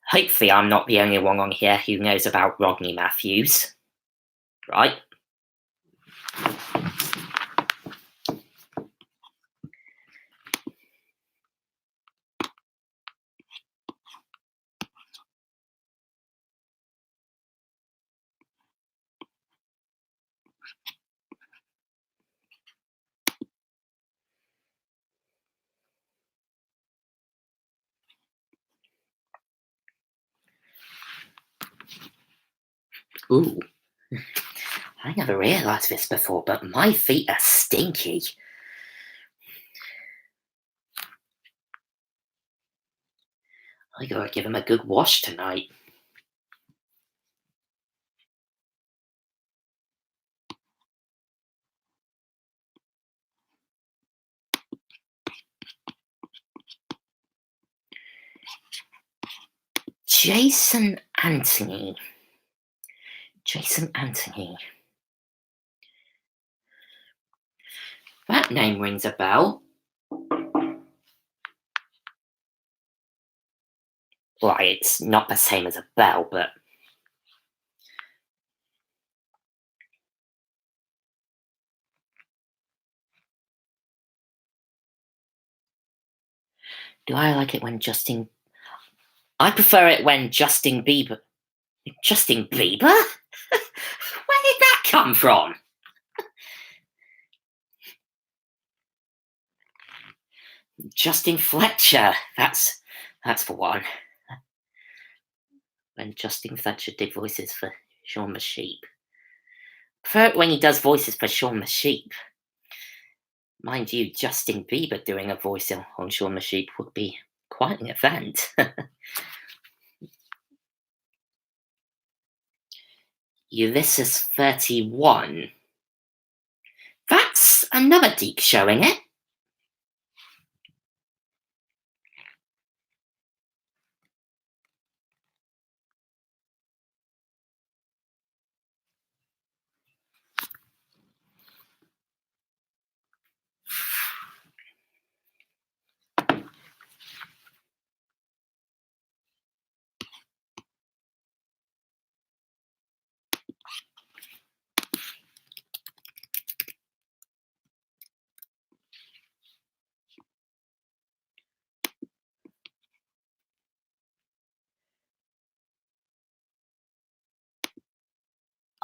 Hopefully I'm not the only one on here who knows about Rodney Matthews. Right? Ooh. I never realised this before, but my feet are stinky. I gotta give them a good wash tonight. Jason Anthony. That name rings a bell. Well, it's not the same as a bell, but... Do I like it when Justin... I prefer it when Justin Bieber... Justin Bieber? Where did that come from? Justin Fletcher. That's the one. When Justin Fletcher did voices for Shaun the Sheep. I prefer it when he does voices for Shaun the Sheep. Mind you, Justin Bieber doing a voice on Shaun the Sheep would be quite an event. Ulysses 31. That's another Deke showing it.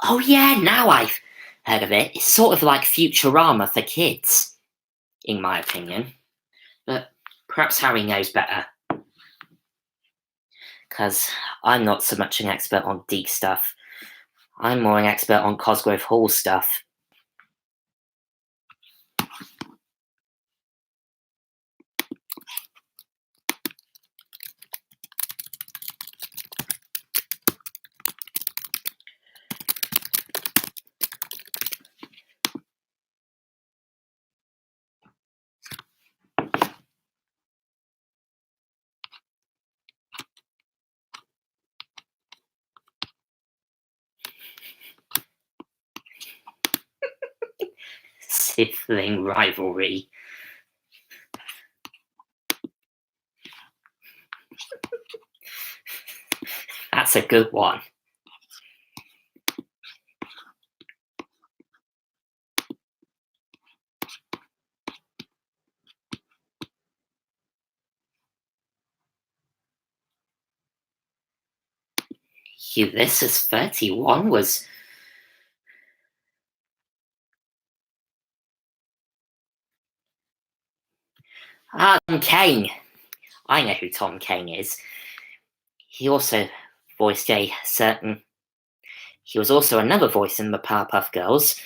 Oh yeah, now I've heard of it. It's sort of like Futurama for kids, in my opinion. But perhaps Harry knows better, because I'm not so much an expert on deep stuff. I'm more an expert on Cosgrove Hall stuff. Sibling rivalry. That's a good one. Ulysses 31 was. Kane. I know who Tom Kane is. He also voiced a certain. He was also another voice in the Powerpuff Girls,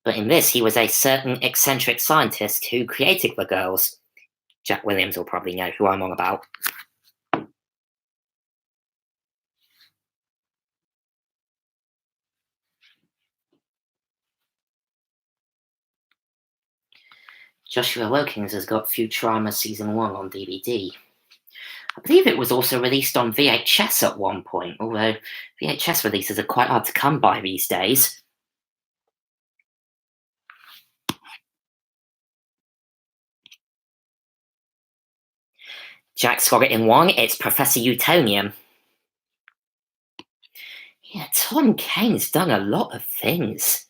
but in this, he was a certain eccentric scientist who created the girls. Jack Williams will probably know who I'm on about. Joshua Wilkins has got Futurama Season 1 on DVD. I believe it was also released on VHS at one point, although VHS releases are quite hard to come by these days. Jack's got it in one, it's Professor Utonium. Yeah, Tom Kane's done a lot of things.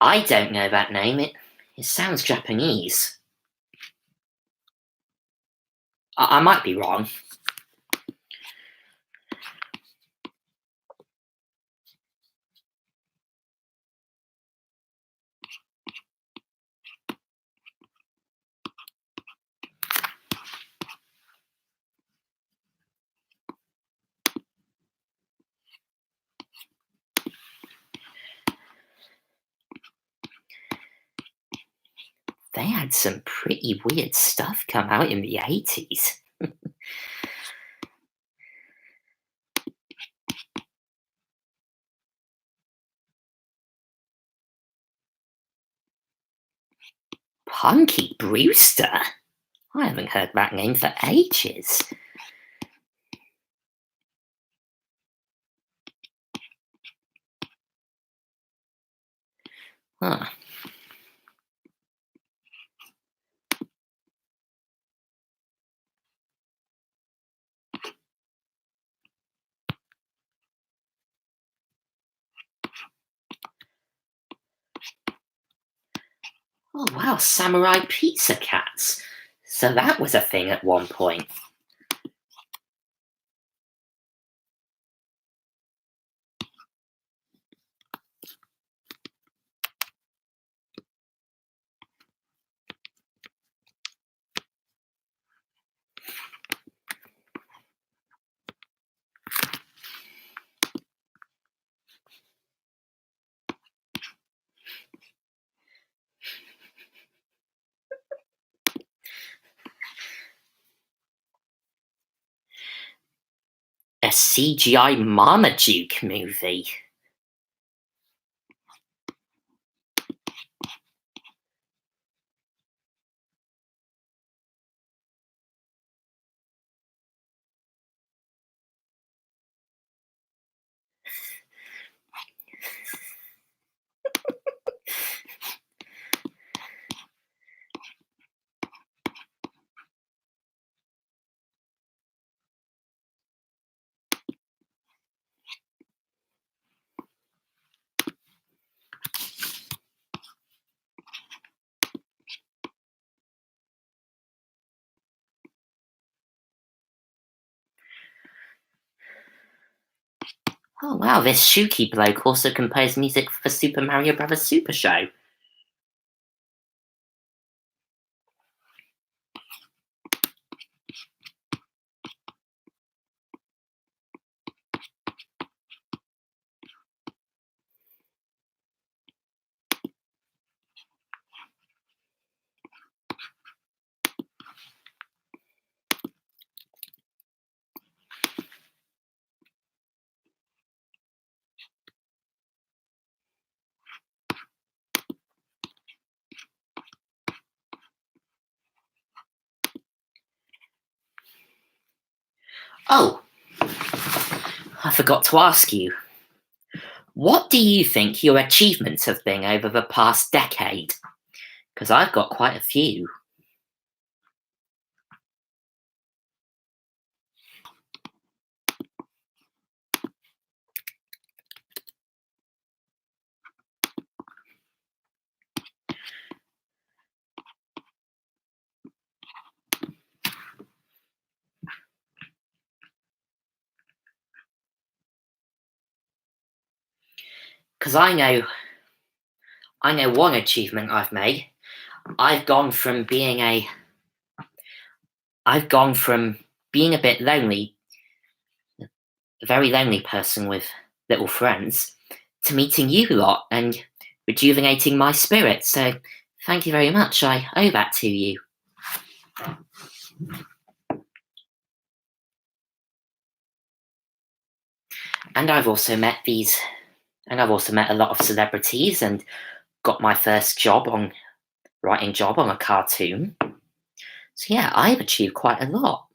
I don't know that name, it sounds Japanese. I might be wrong. They had some pretty weird stuff come out in the 80s. Punky Brewster? I haven't heard that name for ages. Huh. Oh wow, Samurai Pizza Cats. So that was a thing at one point. A CGI Marmaduke movie. Oh wow, this Shuki bloke also composed music for Super Mario Bros. Super Show. Oh, I forgot to ask you. What do you think your achievements have been over the past decade? Because I've got quite a few. Because I know one achievement I've made. I've gone from being a, I've gone from being a bit lonely, a very lonely person with little friends, to meeting you lot and rejuvenating my spirit. So, thank you very much. I owe that to you. And I've also met these, and I've also met a lot of celebrities and got my first writing job on a cartoon. So yeah, I've achieved quite a lot.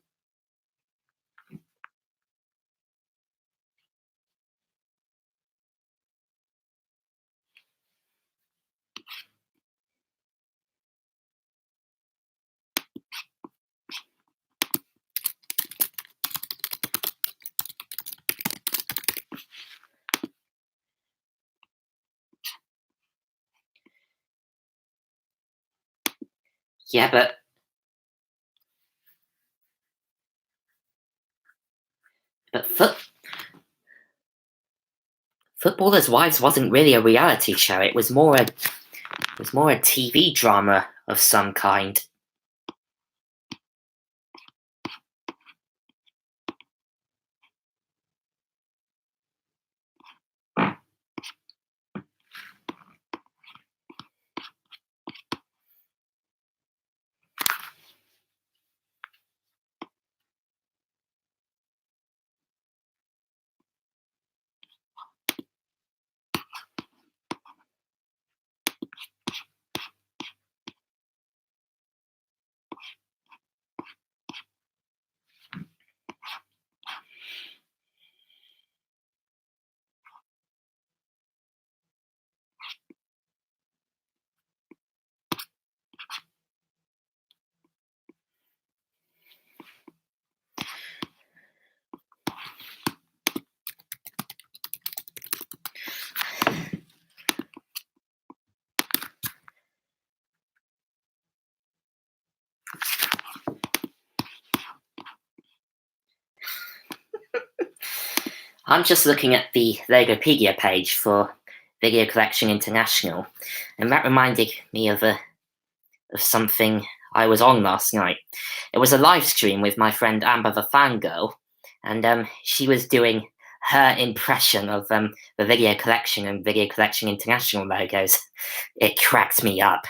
Yeah, but Footballers' Wives wasn't really a reality show. It was more a TV drama of some kind. I'm just looking at the Logopedia page for Video Collection International, and that reminded me of something I was on last night. It was a live stream with my friend Amber the Fangirl, and she was doing her impression of the Video Collection and Video Collection International logos. It cracked me up.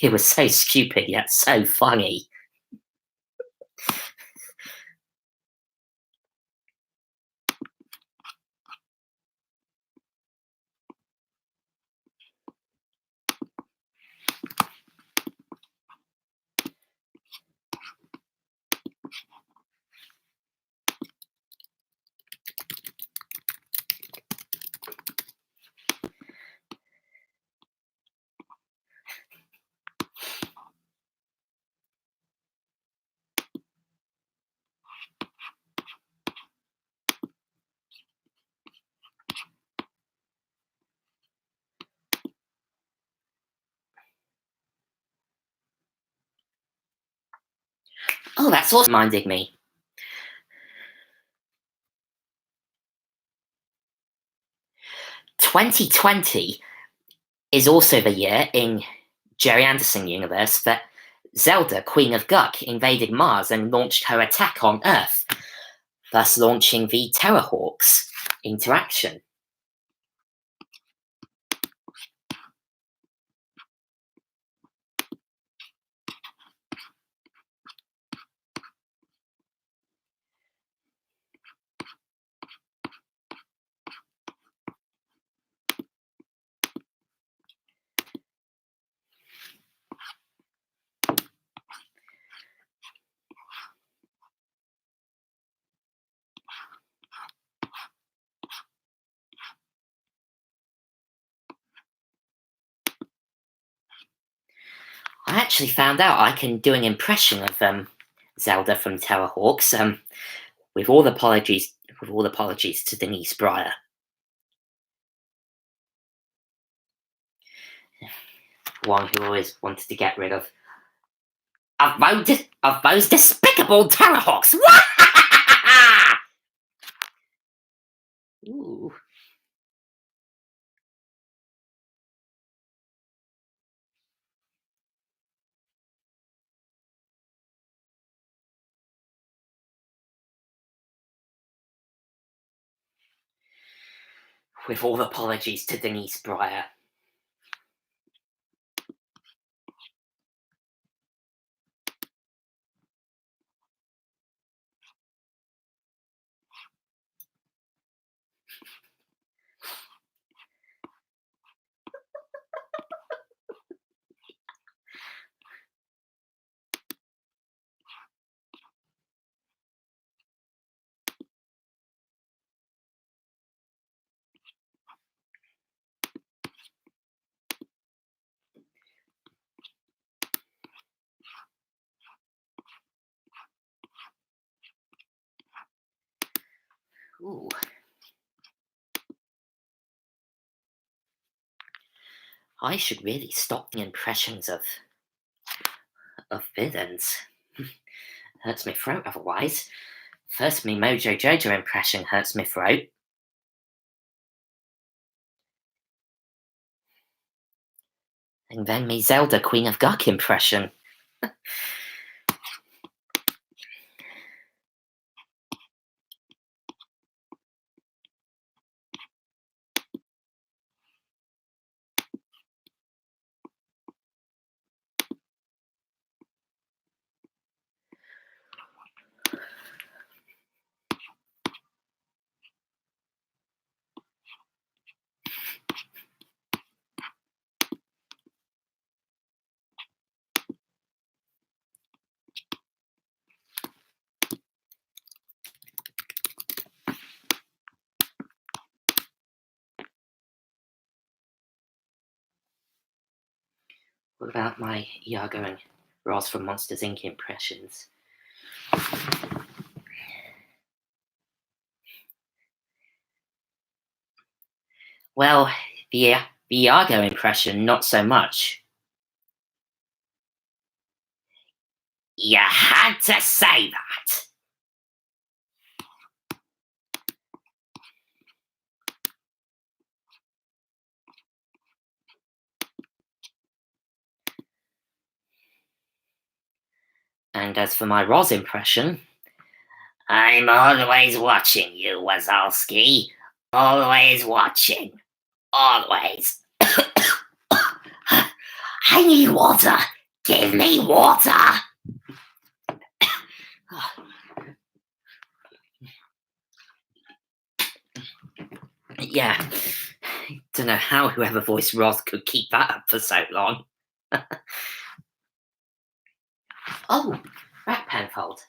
It was so stupid yet so funny. Oh, that's also reminded me. 2020 is also the year in Jerry Anderson universe that Zelda, Queen of Guk, invaded Mars and launched her attack on Earth, thus launching the Terrorhawks into action. I actually found out I can do an impression of Zelda from Terrorhawks. With all apologies to Denise Breyer. One who always wanted to get rid of those despicable Terrorhawks. Ooh. With all apologies to Denise Breyer. Ooh. I should really stop the impressions of villains. Hurts my throat otherwise. First, me Mojo Jojo impression hurts my throat. And then me Zelda Queen of Guk impression. What about my Iago and Roz from Monsters Inc. impressions? Well, the Iago impression, not so much. You had to say that. And as for my Roz impression, I'm always watching you, Wazowski. Always watching. Always. I need water. Give me water. Yeah. Don't know how whoever voiced Roz could keep that up for so long. Oh, Rat Penfold.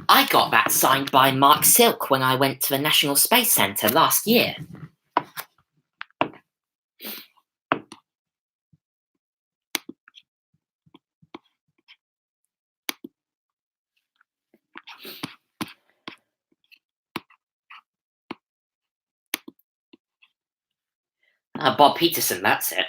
I got that signed by Mark Silk when I went to the National Space Centre last year. Bob Peterson, that's it.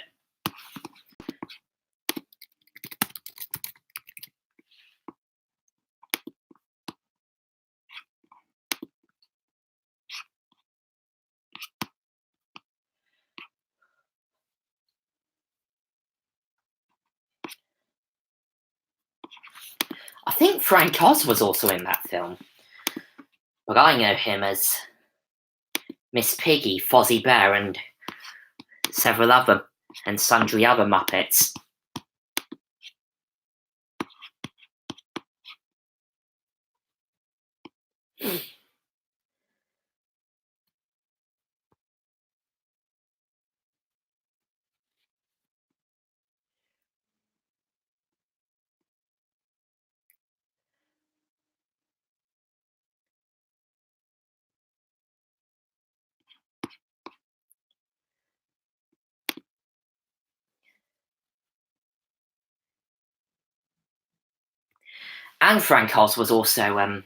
think Frank Oz was also in that film, but I know him as Miss Piggy, Fozzie Bear, and several other and sundry other Muppets. And Frank Oz was also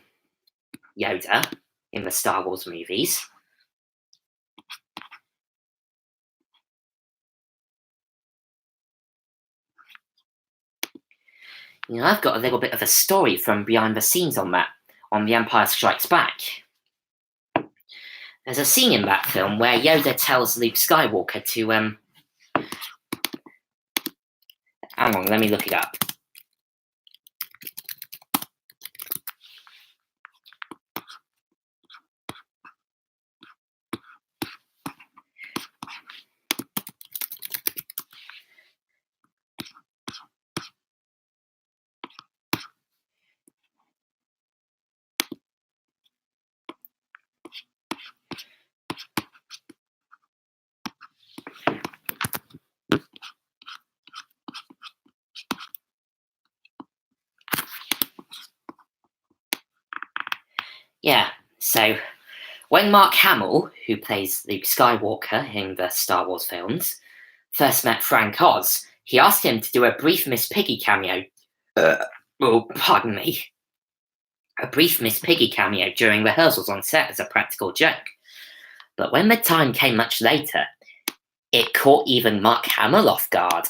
Yoda in the Star Wars movies. I've got a little bit of a story from behind the scenes on that, on The Empire Strikes Back. There's a scene in that film where Yoda tells Luke Skywalker to hang on, let me look it up. Yeah, so when Mark Hamill, who plays Luke Skywalker in the Star Wars films, first met Frank Oz, he asked him to do a brief Miss Piggy cameo. Pardon me. A brief Miss Piggy cameo during rehearsals on set as a practical joke. But when the time came much later, it caught even Mark Hamill off guard.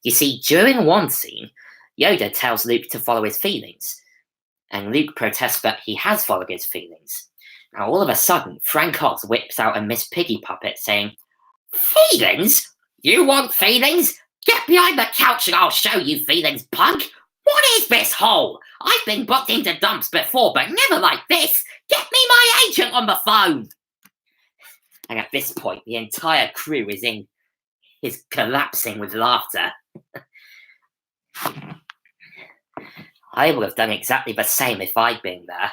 You see, during one scene, Yoda tells Luke to follow his feelings, and Luke protests that he has followed his feelings. Now, all of a sudden, Frank Oz whips out a Miss Piggy puppet saying, "Feelings? You want feelings? Get behind the couch and I'll show you feelings, punk! What is this hole? I've been booked into dumps before, but never like this! Get me my agent on the phone!" And at this point, the entire crew is collapsing with laughter. I would have done exactly the same if I'd been there.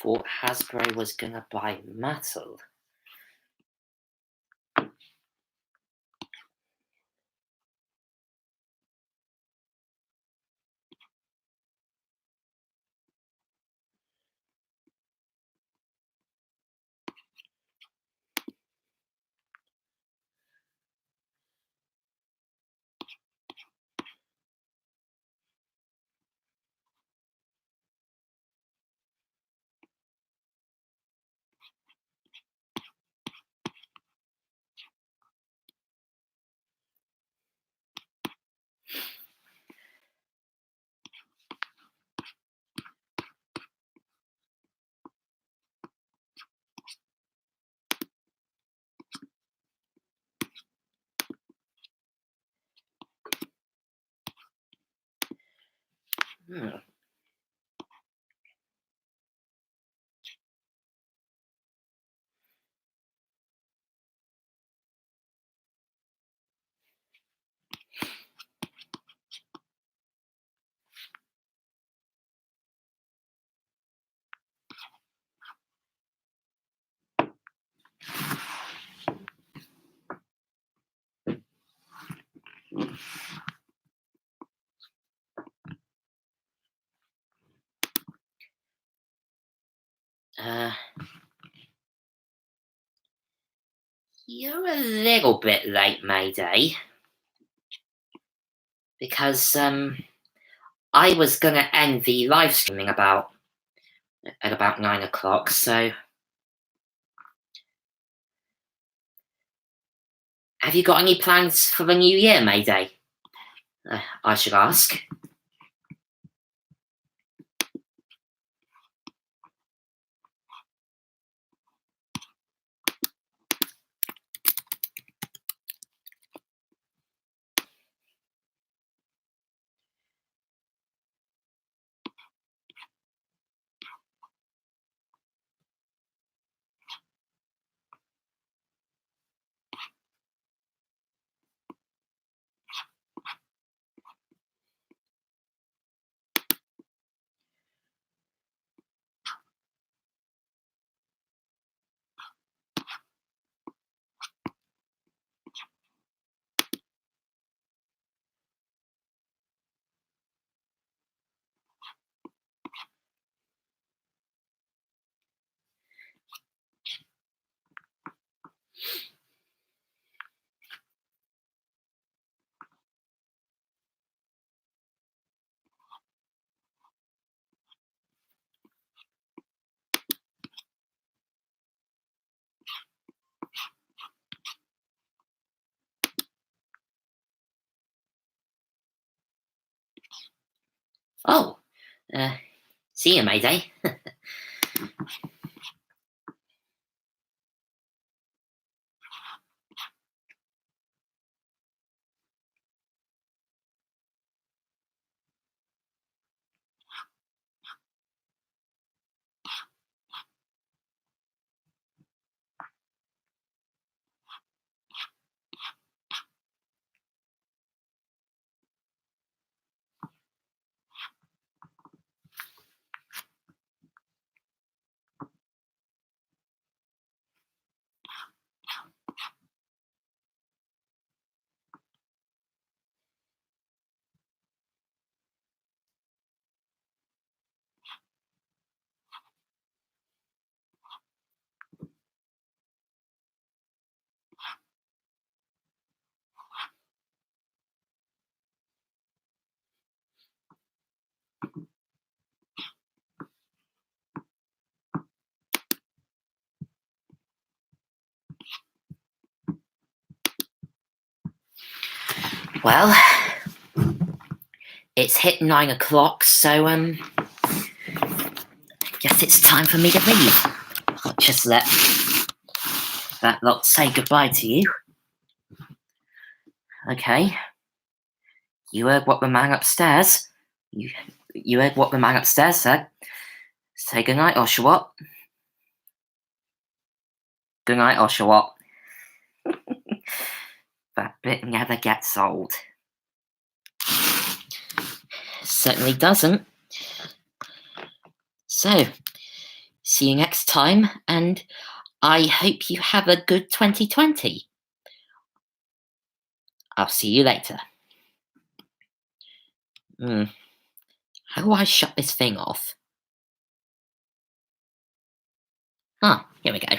Thought Hasbro was gonna buy Mattel. Uh, you're a little bit late, Mayday, because I was gonna end the live streaming at about 9 o'clock. So, have you got any plans for the new year, Mayday? I should ask. Oh, uh, see you, Mayday. Well, it's hit 9 o'clock, so guess it's time for me to leave. I'll just let that lot say goodbye to you. Okay. You heard what the man upstairs. You heard what the man upstairs said. Say goodnight, Oshawott. Goodnight, Oshawott. That bit never gets old. Certainly doesn't. So, see you next time, and I hope you have a good 2020. I'll see you later. How do I shut this thing off? Here we go.